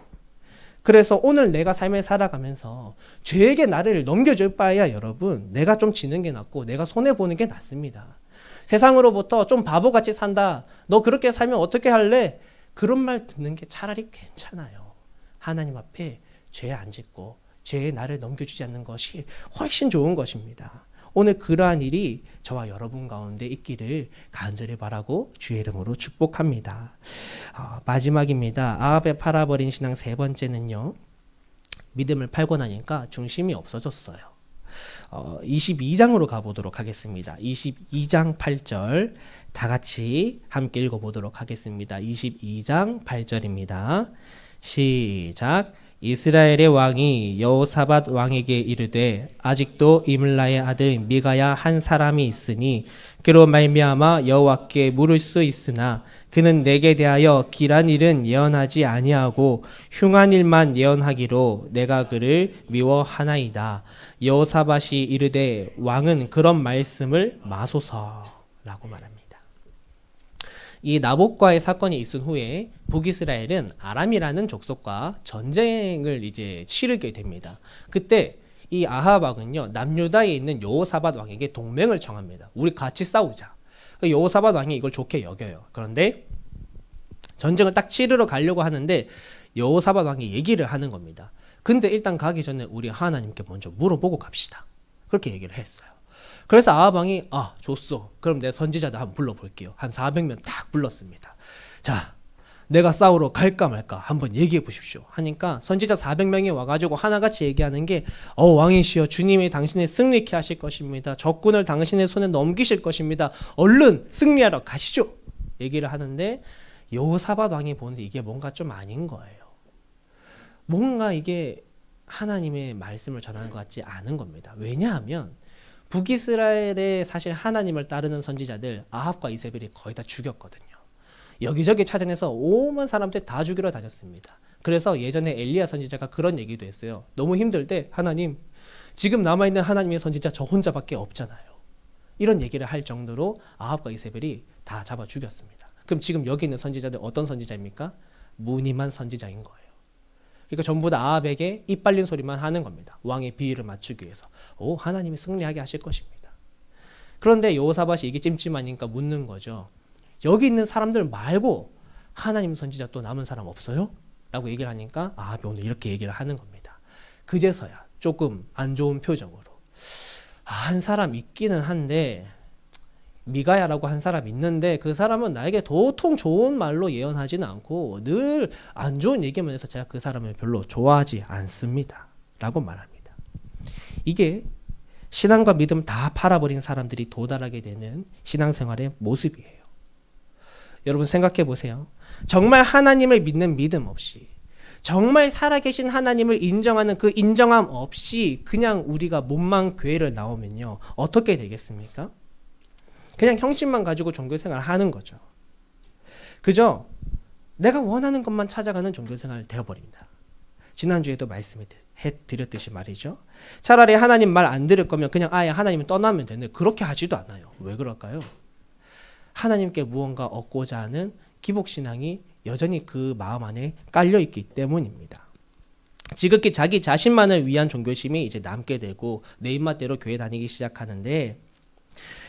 그래서 오늘 내가 삶을 살아가면서 죄에게 나를 넘겨줄 바에야 여러분 내가 좀 지는 게 낫고 내가 손해보는 게 낫습니다. 세상으로부터 좀 바보같이 산다. 너 그렇게 살면 어떻게 할래? 그런 말 듣는 게 차라리 괜찮아요. 하나님 앞에 죄 안 짓고 죄에 나를 넘겨주지 않는 것이 훨씬 좋은 것입니다. 오늘 그러한 일이 저와 여러분 가운데 있기를 간절히 바라고 주의 이름으로 축복합니다. 마지막입니다. 아합에 팔아버린 신앙 세 번째는요. 믿음을 팔고 나니까 중심이 없어졌어요. 22장으로 가보도록 하겠습니다. 22장 8절 다 같이 함께 읽어보도록 하겠습니다. 22장 8절입니다. 시작. 이스라엘의 왕이 여호사밧 왕에게 이르되 아직도 이물라의 아들 미가야 한 사람이 있으니 그로 말미암아 여호와께 물을 수 있으나 그는 내게 대하여 길한 일은 예언하지 아니하고 흉한 일만 예언하기로 내가 그를 미워하나이다. 여호사밧이 이르되 왕은 그런 말씀을 마소서라고 말합니다. 이 나봇과의 사건이 있은 후에 북이스라엘은 아람이라는 족속과 전쟁을 이제 치르게 됩니다. 그때 이 아합 왕은요 남유다에 있는 여호사밧 왕에게 동맹을 청합니다. 우리 같이 싸우자. 여호사밧 왕이 이걸 좋게 여겨요. 그런데 전쟁을 딱 치르러 가려고 하는데 여호사밧 왕이 얘기를 하는 겁니다. 근데 일단 가기 전에 우리 하나님께 먼저 물어보고 갑시다. 그렇게 얘기를 했어요. 그래서 아합 왕이 좋소. 그럼 내 선지자들 한번 불러볼게요. 한 400명 딱 불렀습니다. 자, 내가 싸우러 갈까 말까 한번 얘기해 보십시오. 하니까 선지자 400명이 와가지고 하나같이 얘기하는 게 왕이시여 주님이 당신을 승리케 하실 것입니다. 적군을 당신의 손에 넘기실 것입니다. 얼른 승리하러 가시죠. 얘기를 하는데 여호사밧 왕이 보는데 이게 뭔가 좀 아닌 거예요. 뭔가 이게 하나님의 말씀을 전하는 것 같지 않은 겁니다. 왜냐하면 북이스라엘의 사실 하나님을 따르는 선지자들 아합과 이세벨이 거의 다 죽였거든요. 여기저기 찾아내서 오만 사람들 다 죽이러 다녔습니다. 그래서 예전에 엘리야 선지자가 그런 얘기도 했어요. 너무 힘들 때 하나님 지금 남아있는 하나님의 선지자 저 혼자밖에 없잖아요. 이런 얘기를 할 정도로 아합과 이세벨이 다 잡아 죽였습니다. 그럼 지금 여기 있는 선지자들 어떤 선지자입니까? 무늬만 선지자인 거예요. 그러니까 전부 다 아합에게 입 빨린 소리만 하는 겁니다. 왕의 비위를 맞추기 위해서. 하나님이 승리하게 하실 것입니다. 그런데 여호사밧이 이게 찜찜하니까 묻는 거죠. 여기 있는 사람들 말고 하나님 선지자 또 남은 사람 없어요? 라고 얘기를 하니까 아합이 오늘 이렇게 얘기를 하는 겁니다. 그제서야 조금 안 좋은 표정으로 한 사람 있기는 한데 미가야라고 한 사람 있는데 그 사람은 나에게 도통 좋은 말로 예언하지는 않고 늘 안 좋은 얘기만 해서 제가 그 사람을 별로 좋아하지 않습니다. 라고 말합니다. 이게 신앙과 믿음 다 팔아버린 사람들이 도달하게 되는 신앙생활의 모습이에요. 여러분 생각해 보세요. 정말 하나님을 믿는 믿음 없이 정말 살아계신 하나님을 인정하는 그 인정함 없이 그냥 우리가 몸만 교회를 나오면요. 어떻게 되겠습니까? 그냥 형식만 가지고 종교생활을 하는 거죠. 그저 내가 원하는 것만 찾아가는 종교생활을 되어버립니다. 지난주에도 말씀해드렸듯이 말이죠. 차라리 하나님 말 안 들을 거면 그냥 아예 하나님을 떠나면 되는데 그렇게 하지도 않아요. 왜 그럴까요? 하나님께 무언가 얻고자 하는 기복신앙이 여전히 그 마음 안에 깔려있기 때문입니다. 지극히 자기 자신만을 위한 종교심이 이제 남게 되고 내 입맛대로 교회 다니기 시작하는데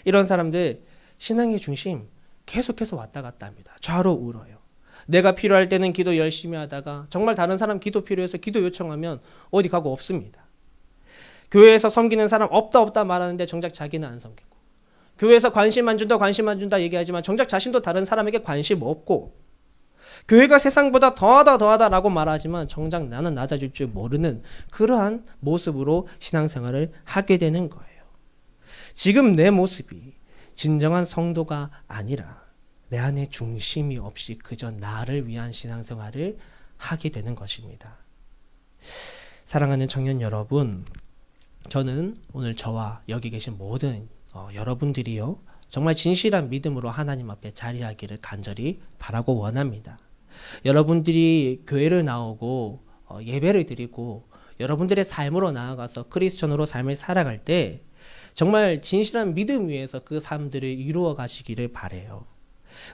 이런 사람들 신앙의 중심 계속해서 왔다 갔다 합니다. 좌로 우로요. 내가 필요할 때는 기도 열심히 하다가 정말 다른 사람 기도 필요해서 기도 요청하면 어디 가고 없습니다. 교회에서 섬기는 사람 없다 말하는데 정작 자기는 안 섬기고 교회에서 관심 안 준다 얘기하지만 정작 자신도 다른 사람에게 관심 없고 교회가 세상보다 더하다라고 말하지만 정작 나는 낮아질 줄 모르는 그러한 모습으로 신앙생활을 하게 되는 거예요. 지금 내 모습이 진정한 성도가 아니라 내 안에 중심이 없이 그저 나를 위한 신앙생활을 하게 되는 것입니다. 사랑하는 청년 여러분, 저는 오늘 저와 여기 계신 모든 여러분들이요 정말 진실한 믿음으로 하나님 앞에 자리하기를 간절히 바라고 원합니다. 여러분들이 교회를 나오고 예배를 드리고 여러분들의 삶으로 나아가서 크리스천으로 삶을 살아갈 때 정말 진실한 믿음 위에서 그 삶들을 이루어 가시기를 바라요.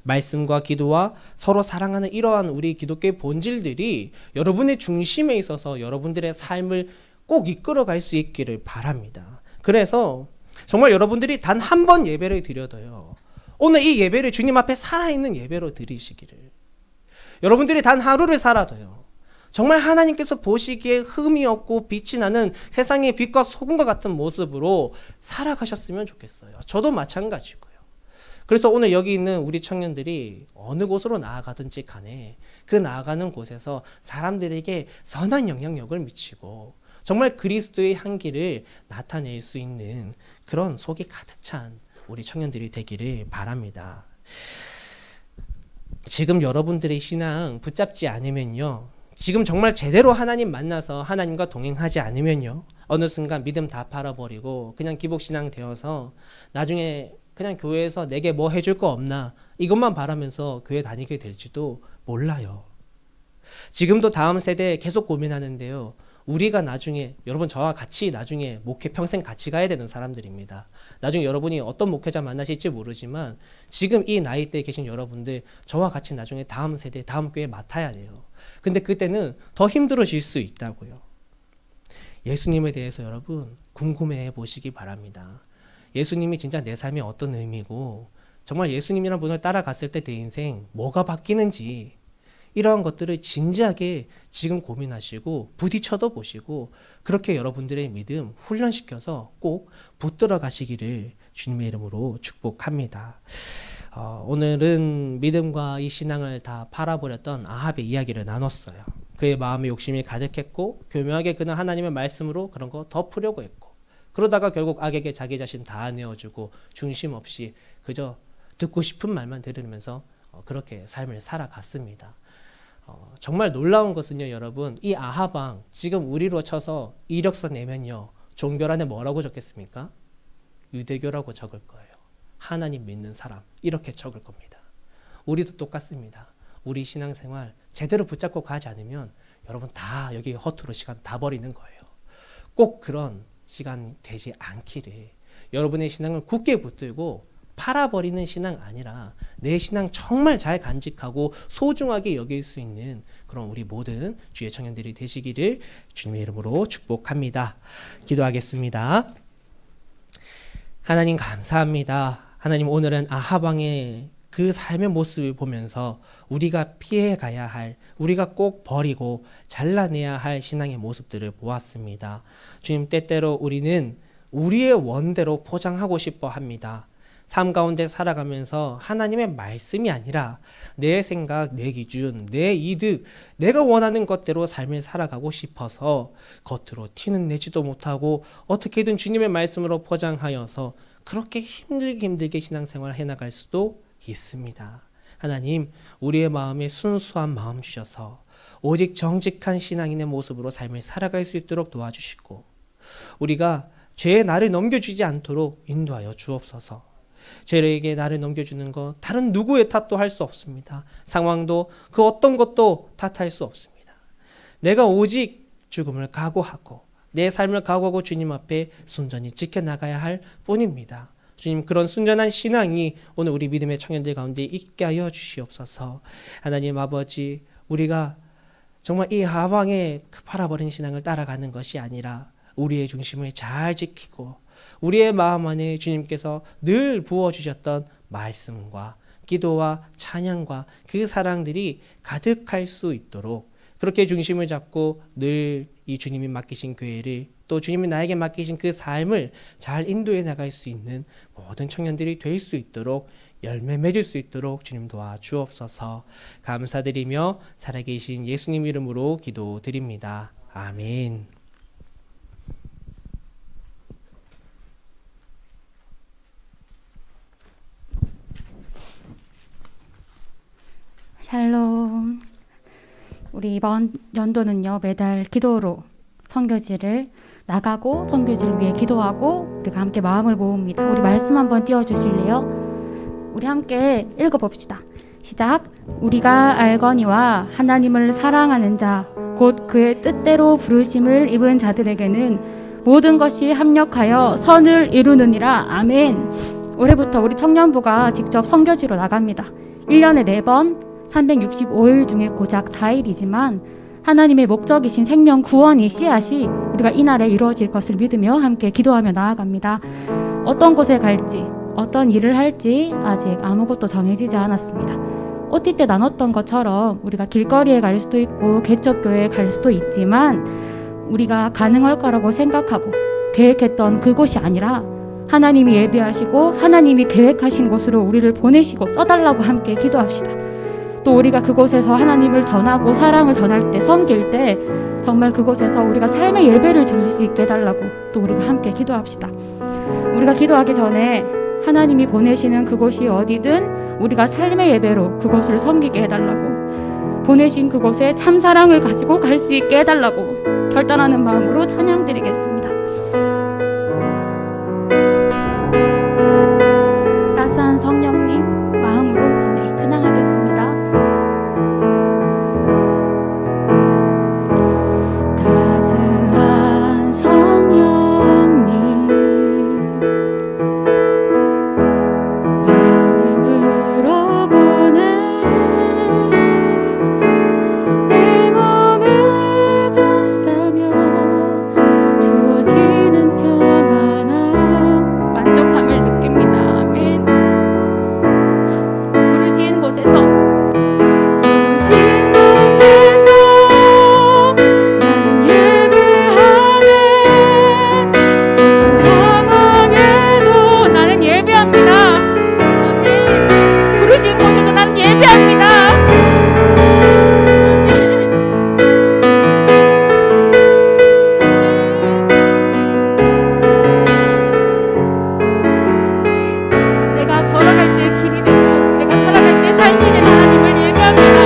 말씀과 기도와 서로 사랑하는 이러한 우리 기독교의 본질들이 여러분의 중심에 있어서 여러분들의 삶을 꼭 이끌어갈 수 있기를 바랍니다. 그래서 정말 여러분들이 단 한 번 예배를 드려도요, 오늘 이 예배를 주님 앞에 살아있는 예배로 드리시기를, 여러분들이 단 하루를 살아도요 정말 하나님께서 보시기에 흠이 없고 빛이 나는 세상의 빛과 소금과 같은 모습으로 살아가셨으면 좋겠어요. 저도 마찬가지고요. 그래서 오늘 여기 있는 우리 청년들이 어느 곳으로 나아가든지 간에 그 나아가는 곳에서 사람들에게 선한 영향력을 미치고 정말 그리스도의 향기를 나타낼 수 있는 그런 속이 가득 찬 우리 청년들이 되기를 바랍니다. 지금 여러분들의 신앙 붙잡지 않으면요, 지금 정말 제대로 하나님 만나서 하나님과 동행하지 않으면요, 어느 순간 믿음 다 팔아버리고 그냥 기복신앙 되어서 나중에 그냥 교회에서 내게 뭐 해줄 거 없나 이것만 바라면서 교회 다니게 될지도 몰라요. 지금도 다음 세대에 계속 고민하는데요, 우리가 나중에, 여러분 저와 같이 나중에 목회 평생 같이 가야 되는 사람들입니다. 나중에 여러분이 어떤 목회자 만나실지 모르지만 지금 이 나이대에 계신 여러분들 저와 같이 나중에 다음 세대, 다음 교회 맡아야 돼요. 근데 그때는 더 힘들어질 수 있다고요. 예수님에 대해서 여러분 궁금해해 보시기 바랍니다. 예수님이 진짜 내 삶에 어떤 의미고, 정말 예수님이란 분을 따라갔을 때 내 인생 뭐가 바뀌는지, 이러한 것들을 진지하게 지금 고민하시고 부딪혀도 보시고 그렇게 여러분들의 믿음 훈련시켜서 꼭 붙들어 가시기를 주님의 이름으로 축복합니다. 오늘은 믿음과 이 신앙을 다 팔아버렸던 아합의 이야기를 나눴어요. 그의 마음에 욕심이 가득했고 교묘하게 그는 하나님의 말씀으로 그런 거 덮으려고 했고, 그러다가 결국 악에게 자기 자신 다 내어주고 중심 없이 그저 듣고 싶은 말만 들으면서 그렇게 삶을 살아갔습니다. 정말 놀라운 것은요, 여러분, 이 아합왕 지금 우리로 쳐서 이력서 내면요 종교란에 뭐라고 적겠습니까? 유대교라고 적을 거예요. 하나님 믿는 사람 이렇게 적을 겁니다. 우리도 똑같습니다. 우리 신앙생활 제대로 붙잡고 가지 않으면 여러분 다 여기 허투루 시간 다 버리는 거예요. 꼭 그런 시간 되지 않기를, 여러분의 신앙을 굳게 붙들고 팔아버리는 신앙 아니라 내 신앙 정말 잘 간직하고 소중하게 여길 수 있는 그런 우리 모든 주의 청년들이 되시기를 주님의 이름으로 축복합니다. 기도하겠습니다. 하나님 감사합니다. 하나님, 오늘은 아합 왕의 그 삶의 모습을 보면서 우리가 피해 가야 할, 우리가 꼭 버리고 잘라내야 할 신앙의 모습들을 보았습니다. 주님, 때때로 우리는 우리의 원대로 포장하고 싶어 합니다. 삶 가운데 살아가면서 하나님의 말씀이 아니라 내 생각, 내 기준, 내 이득, 내가 원하는 것대로 삶을 살아가고 싶어서 겉으로 티는 내지도 못하고 어떻게든 주님의 말씀으로 포장하여서 그렇게 힘들게 신앙생활을 해나갈 수도 있습니다. 하나님, 우리의 마음에 순수한 마음 주셔서 오직 정직한 신앙인의 모습으로 삶을 살아갈 수 있도록 도와주시고, 우리가 죄의 나를 넘겨주지 않도록 인도하여 주옵소서. 죄에게 나를 넘겨주는 것 다른 누구의 탓도 할 수 없습니다. 상황도 그 어떤 것도 탓할 수 없습니다. 내가 오직 죽음을 각오하고 내 삶을 각오하고 주님 앞에 순전히 지켜나가야 할 뿐입니다. 주님, 그런 순전한 신앙이 오늘 우리 믿음의 청년들 가운데 있게 하여 주시옵소서. 하나님 아버지, 우리가 정말 이 하방에 팔아버린 신앙을 따라가는 것이 아니라 우리의 중심을 잘 지키고 우리의 마음 안에 주님께서 늘 부어주셨던 말씀과 기도와 찬양과 그 사랑들이 가득할 수 있도록 그렇게 중심을 잡고 늘 이 주님이 맡기신 교회를, 또 주님이 나에게 맡기신 그 삶을 잘 인도해 나갈 수 있는 모든 청년들이 될 수 있도록, 열매 맺을 수 있도록 주님 도와주옵소서. 감사드리며 살아계신 예수님 이름으로 기도드립니다. 아멘. 샬롬. 우리 이번 연도는요, 매달 기도로 선교지를 나가고 선교지를 위해 기도하고 우리가 함께 마음을 모읍니다. 우리 말씀 한번 띄워주실래요? 우리 함께 읽어봅시다. 시작. 우리가 알거니와 하나님을 사랑하는 자 곧 그의 뜻대로 부르심을 입은 자들에게는 모든 것이 합력하여 선을 이루느니라. 아멘. 올해부터 우리 청년부가 직접 선교지로 나갑니다. 1년에 4번 365일 중에 고작 4일이지만 하나님의 목적이신 생명 구원이 씨앗이 우리가 이날에 이루어질 것을 믿으며 함께 기도하며 나아갑니다. 어떤 곳에 갈지 어떤 일을 할지 아직 아무것도 정해지지 않았습니다. OT 때 나눴던 것처럼 우리가 길거리에 갈 수도 있고 개척교회에 갈 수도 있지만 우리가 가능할 거라고 생각하고 계획했던 그곳이 아니라 하나님이 예비하시고 하나님이 계획하신 곳으로 우리를 보내시고 써달라고 함께 기도합시다. 또 우리가 그곳에서 하나님을 전하고 사랑을 전할 때 섬길 때 정말 그곳에서 우리가 삶의 예배를 드릴 수 있게 해달라고 또 우리가 함께 기도합시다. 우리가 기도하기 전에 하나님이 보내시는 그곳이 어디든 우리가 삶의 예배로 그곳을 섬기게 해달라고 보내신 그곳에 참 사랑을 가지고 갈 수 있게 해달라고 결단하는 마음으로 찬양 드리겠습니다. 따스한 성령님 마음으로 보내 찬양하겠습니다. 따스한 성령님 마음으로 보내 내 몸을 감싸며 주어지는 평안함 만족함을 느낍니다. 아멘. 부르신 곳에서 나는 예배하네. 어떤 상황에도 나는 예배합니다. 아멘. 부르신 곳에서 나는 예배합니다. 내가 걸어갈 때 길이 되고 내가 살아갈 때 삶이 되는 하나님을 예배합니다.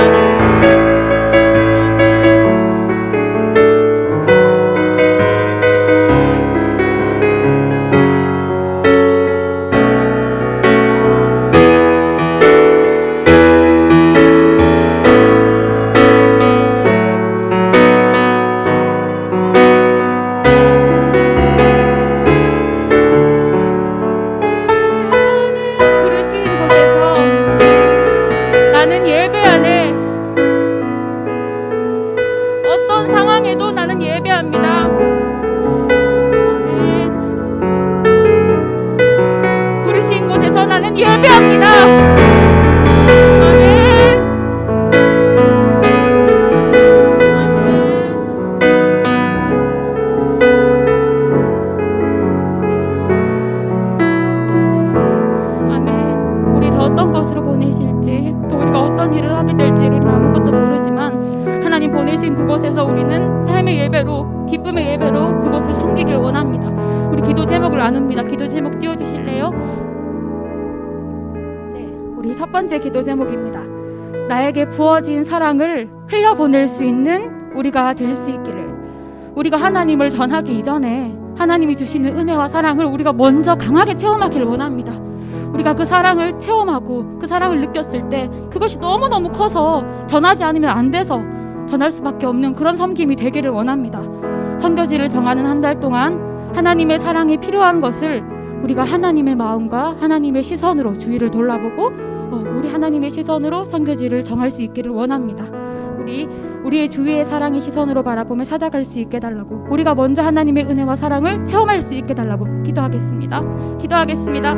부르신 곳에서 나는 예배하네. 어떤 상황에도 나는 예배합니다. 아멘. 부르신 곳에서 나는 예배합니다. 아멘. 아멘. 아멘. 우리를 어떤 것으로 보내실지 또 우리가 어떤 일을 하게 될지 우리는 아무것도 모르지만 하나님 보내신 그곳에서 우리는 삶의 예배로 기쁨의 예배로 그곳을 섬기길 원합니다. 우리 기도 제목을 나눕니다. 기도 제목 띄워주실래요? 네, 우리 첫 번째 기도 제목입니다. 나에게 부어진 사랑을 흘려보낼 수 있는 우리가 될 수 있기를. 우리가 하나님을 전하기 이전에 하나님이 주시는 은혜와 사랑을 우리가 먼저 강하게 체험하기를 원합니다. 우리가 그 사랑을 체험하고 그 사랑을 느꼈을 때 그것이 너무너무 커서 전하지 않으면 안 돼서 전할 수밖에 없는 그런 섬김이 되기를 원합니다. 선교지를 정하는 한 달 동안 하나님의 사랑이 필요한 것을 우리가 하나님의 마음과 하나님의 시선으로 주위를 돌아보고 우리 하나님의 시선으로 선교지를 정할 수 있기를 원합니다. 우리의 주위의 사랑의 시선으로 바라보며 찾아갈 수 있게 달라고 우리가 먼저 하나님의 은혜와 사랑을 체험할 수 있게 달라고 기도하겠습니다. 기도하겠습니다.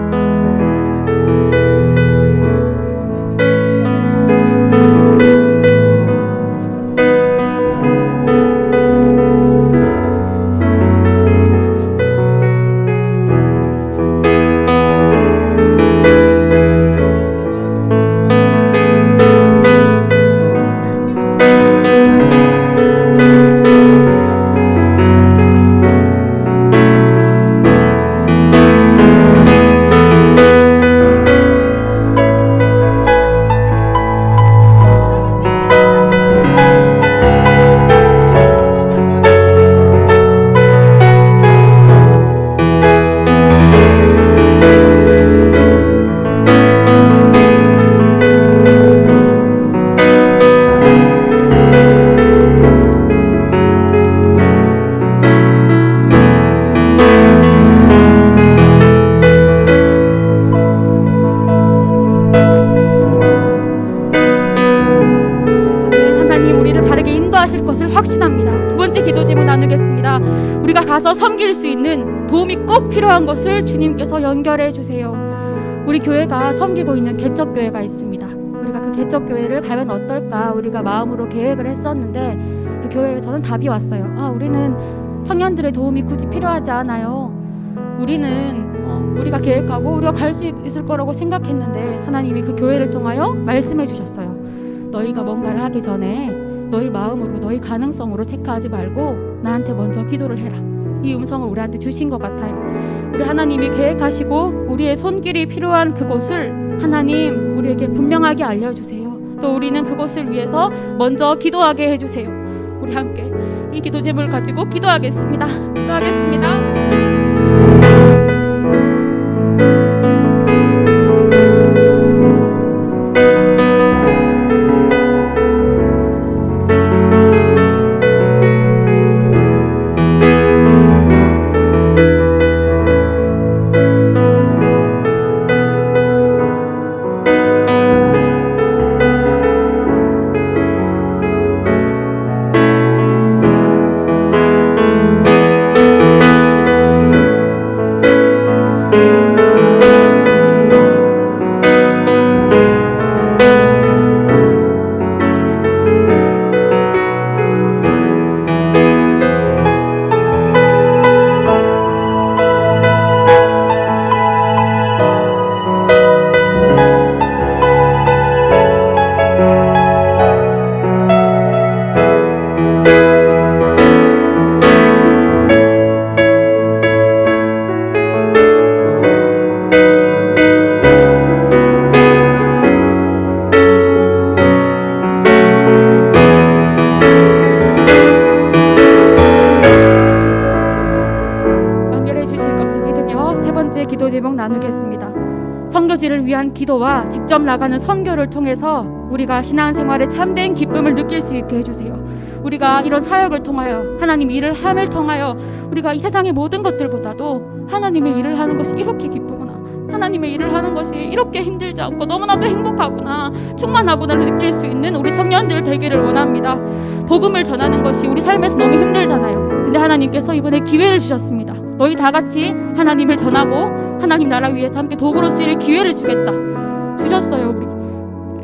우리가 가서 섬길 수 있는 도움이 꼭 필요한 것을 주님께서 연결해 주세요. 우리 교회가 섬기고 있는 개척교회가 있습니다. 우리가 그 개척교회를 가면 어떨까 우리가 마음으로 계획을 했었는데 그 교회에서는 답이 왔어요. 우리는 청년들의 도움이 굳이 필요하지 않아요. 우리는 우리가 계획하고 우리가 갈 수 있을 거라고 생각했는데 하나님이 그 교회를 통하여 말씀해 주셨어요. 너희가 뭔가를 하기 전에 너희 마음으로 너희 가능성으로 체크하지 말고 나한테 먼저 기도를 해라. 이 음성을 우리한테 주신 것 같아요. 우리 하나님이 계획하시고 우리의 손길이 필요한 그곳을 하나님 우리에게 분명하게 알려주세요. 또 우리는 그곳을 위해서 먼저 기도하게 해주세요. 우리 함께 이 기도 제목을 가지고 기도하겠습니다. 기도하겠습니다. 나누겠습니다. 선교지를 위한 기도와 직접 나가는 선교를 통해서 우리가 신앙생활의 참된 기쁨을 느낄 수 있게 해주세요. 우리가 이런 사역을 통하여 하나님 일을 함을 통하여 우리가 이 세상의 모든 것들보다도 하나님의 일을 하는 것이 이렇게 기쁘구나, 하나님의 일을 하는 것이 이렇게 힘들지 않고 너무나도 행복하구나, 충만하구나를 느낄 수 있는 우리 청년들 되기를 원합니다. 복음을 전하는 것이 우리 삶에서 너무 힘들잖아요. 근데 하나님께서 이번에 기회를 주셨습니다. 너희 다 같이 하나님을 전하고 하나님 나라 위해서 함께 도구로 쓰일 기회를 주겠다 주셨어요. 우리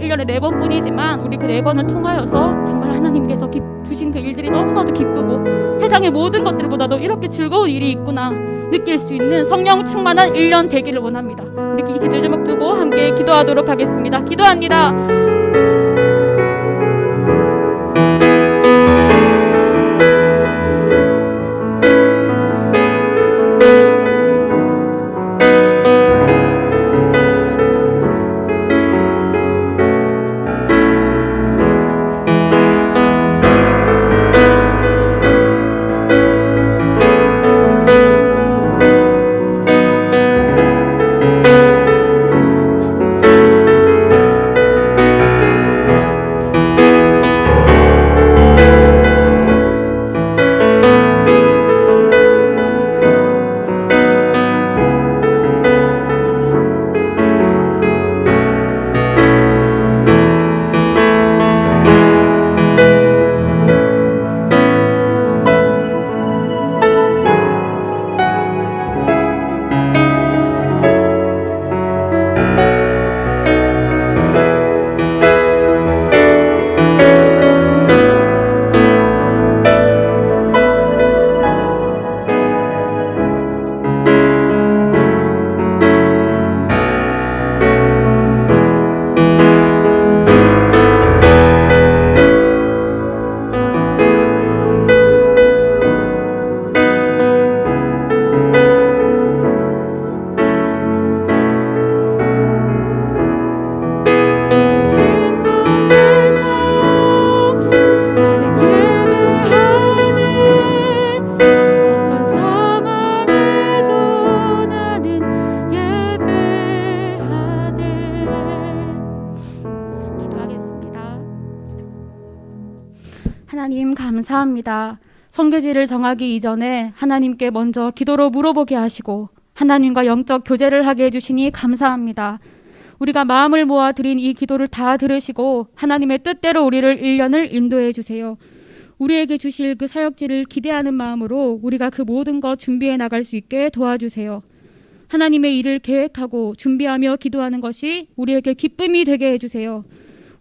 1년에 4번뿐이지만 우리 그 4번을 통하여서 정말 하나님께서 주신 그 일들이 너무나도 기쁘고 세상의 모든 것들보다도 이렇게 즐거운 일이 있구나 느낄 수 있는 성령 충만한 1년 되기를 원합니다. 우리 이 기도 제목 두고 함께 기도하도록 하겠습니다. 기도합니다. 하나님 감사합니다. 선교지를 정하기 이전에 하나님께 먼저 기도로 물어보게 하시고 하나님과 영적 교제를 하게 해주시니 감사합니다. 우리가 마음을 모아 드린 이 기도를 다 들으시고 하나님의 뜻대로 우리를 1년을 인도해 주세요. 우리에게 주실 그 사역지를 기대하는 마음으로 우리가 그 모든 것 준비해 나갈 수 있게 도와주세요. 하나님의 일을 계획하고 준비하며 기도하는 것이 우리에게 기쁨이 되게 해주세요.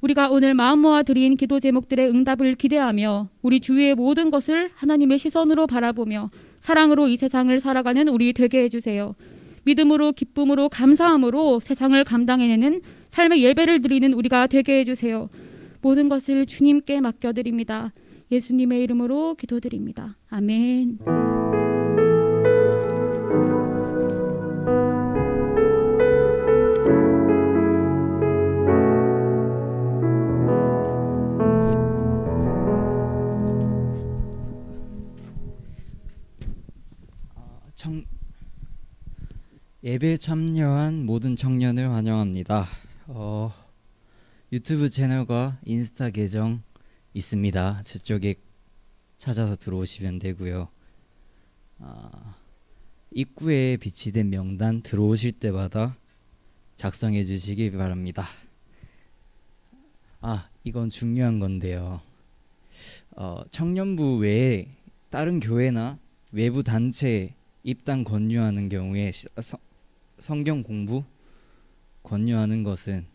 우리가 오늘 마음 모아 드린 기도 제목들의 응답을 기대하며 우리 주위의 모든 것을 하나님의 시선으로 바라보며 사랑으로 이 세상을 살아가는 우리 되게 해주세요. 믿음으로 기쁨으로 감사함으로 세상을 감당해내는 삶의 예배를 드리는 우리가 되게 해주세요. 모든 것을 주님께 맡겨드립니다. 예수님의 이름으로 기도드립니다. 아멘. 예배에 참여한 모든 청년을 환영합니다. 유튜브 채널과 인스타 계정 있습니다. 저쪽에 찾아서 들어오시면 되고요. 입구에 비치된 명단 들어오실 때마다 작성해 주시기 바랍니다. 이건 중요한 건데요. 청년부 외에 다른 교회나 외부 단체 입단 권유하는 경우에 성경 공부 권유하는 것은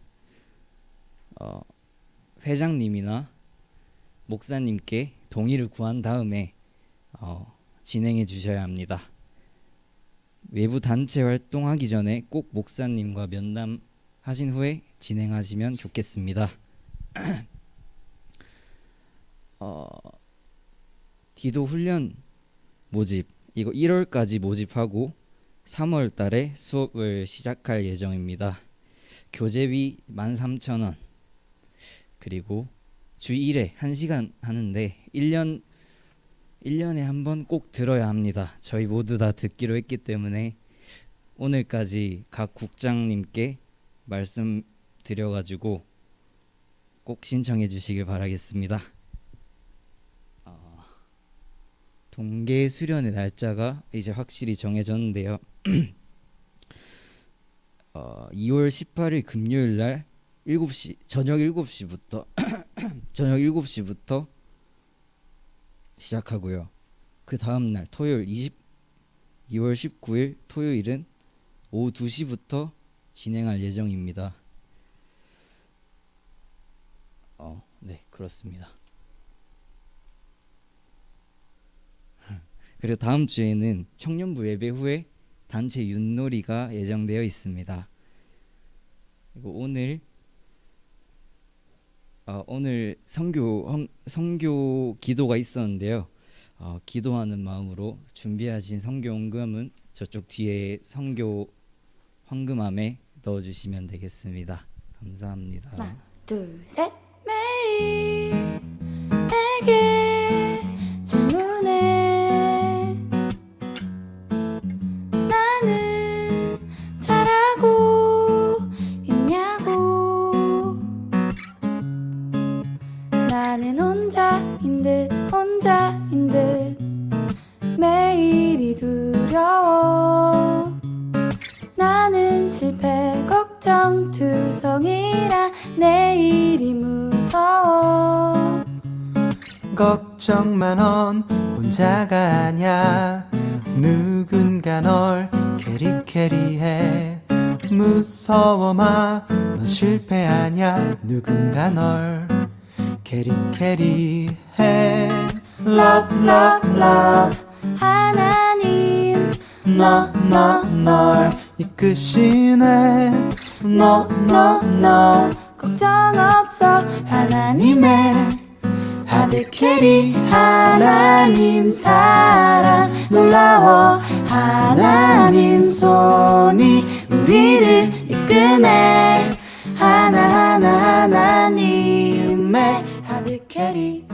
회장님이나 목사님께 동의를 구한 다음에 진행해 주셔야 합니다. 외부 단체 활동하기 전에 꼭 목사님과 면담하신 후에 진행하시면 좋겠습니다. 기도 훈련 모집 이거 1월까지 모집하고 3월 달에 수업을 시작할 예정입니다. 교재비 13,000원 그리고 주 1회 1시간 하는데 1년에 한 번 꼭 들어야 합니다. 저희 모두 다 듣기로 했기 때문에 오늘까지 각 국장님께 말씀드려가지고 꼭 신청해 주시길 바라겠습니다. 동계 수련의 날짜가 이제 확실히 정해졌는데요. 2월 18일 금요일 날 7시 저녁 7시부터 저녁 7시부터 시작하고요. 그 다음 날 토요일 2월 19일 토요일은 오후 2시부터 진행할 예정입니다. 네, 그렇습니다. 그리고 다음 주에는 청년부 예배 후에 단체 윷놀이가 예정되어 있습니다. 그리고 오늘 성교 기도가 있었는데요. 기도하는 마음으로 준비하신 성교 헌금은 저쪽 뒤에 성교 헌금함에 넣어주시면 되겠습니다. 감사합니다. 하나, 둘, 셋. 매일 내게 질문해. 나는 잘하고 있냐고. 나는 혼자인 듯 매일이 두려워. 나는 실패 걱정 투성이라 내일이 무서워. 걱정 마, 넌 혼자가 아냐. 누군가 널 캐리해. 무서워 마, 넌 실패 아냐. 누군가 널 캐리해. Love, love, love. 하나님 널 이끄시네. No, no, no. 걱정 없어. 하나님의 하드 캐리. 하나님 사랑 놀라워. 하나님 손이 우리를 이끄네. 하나님의 하드 캐리.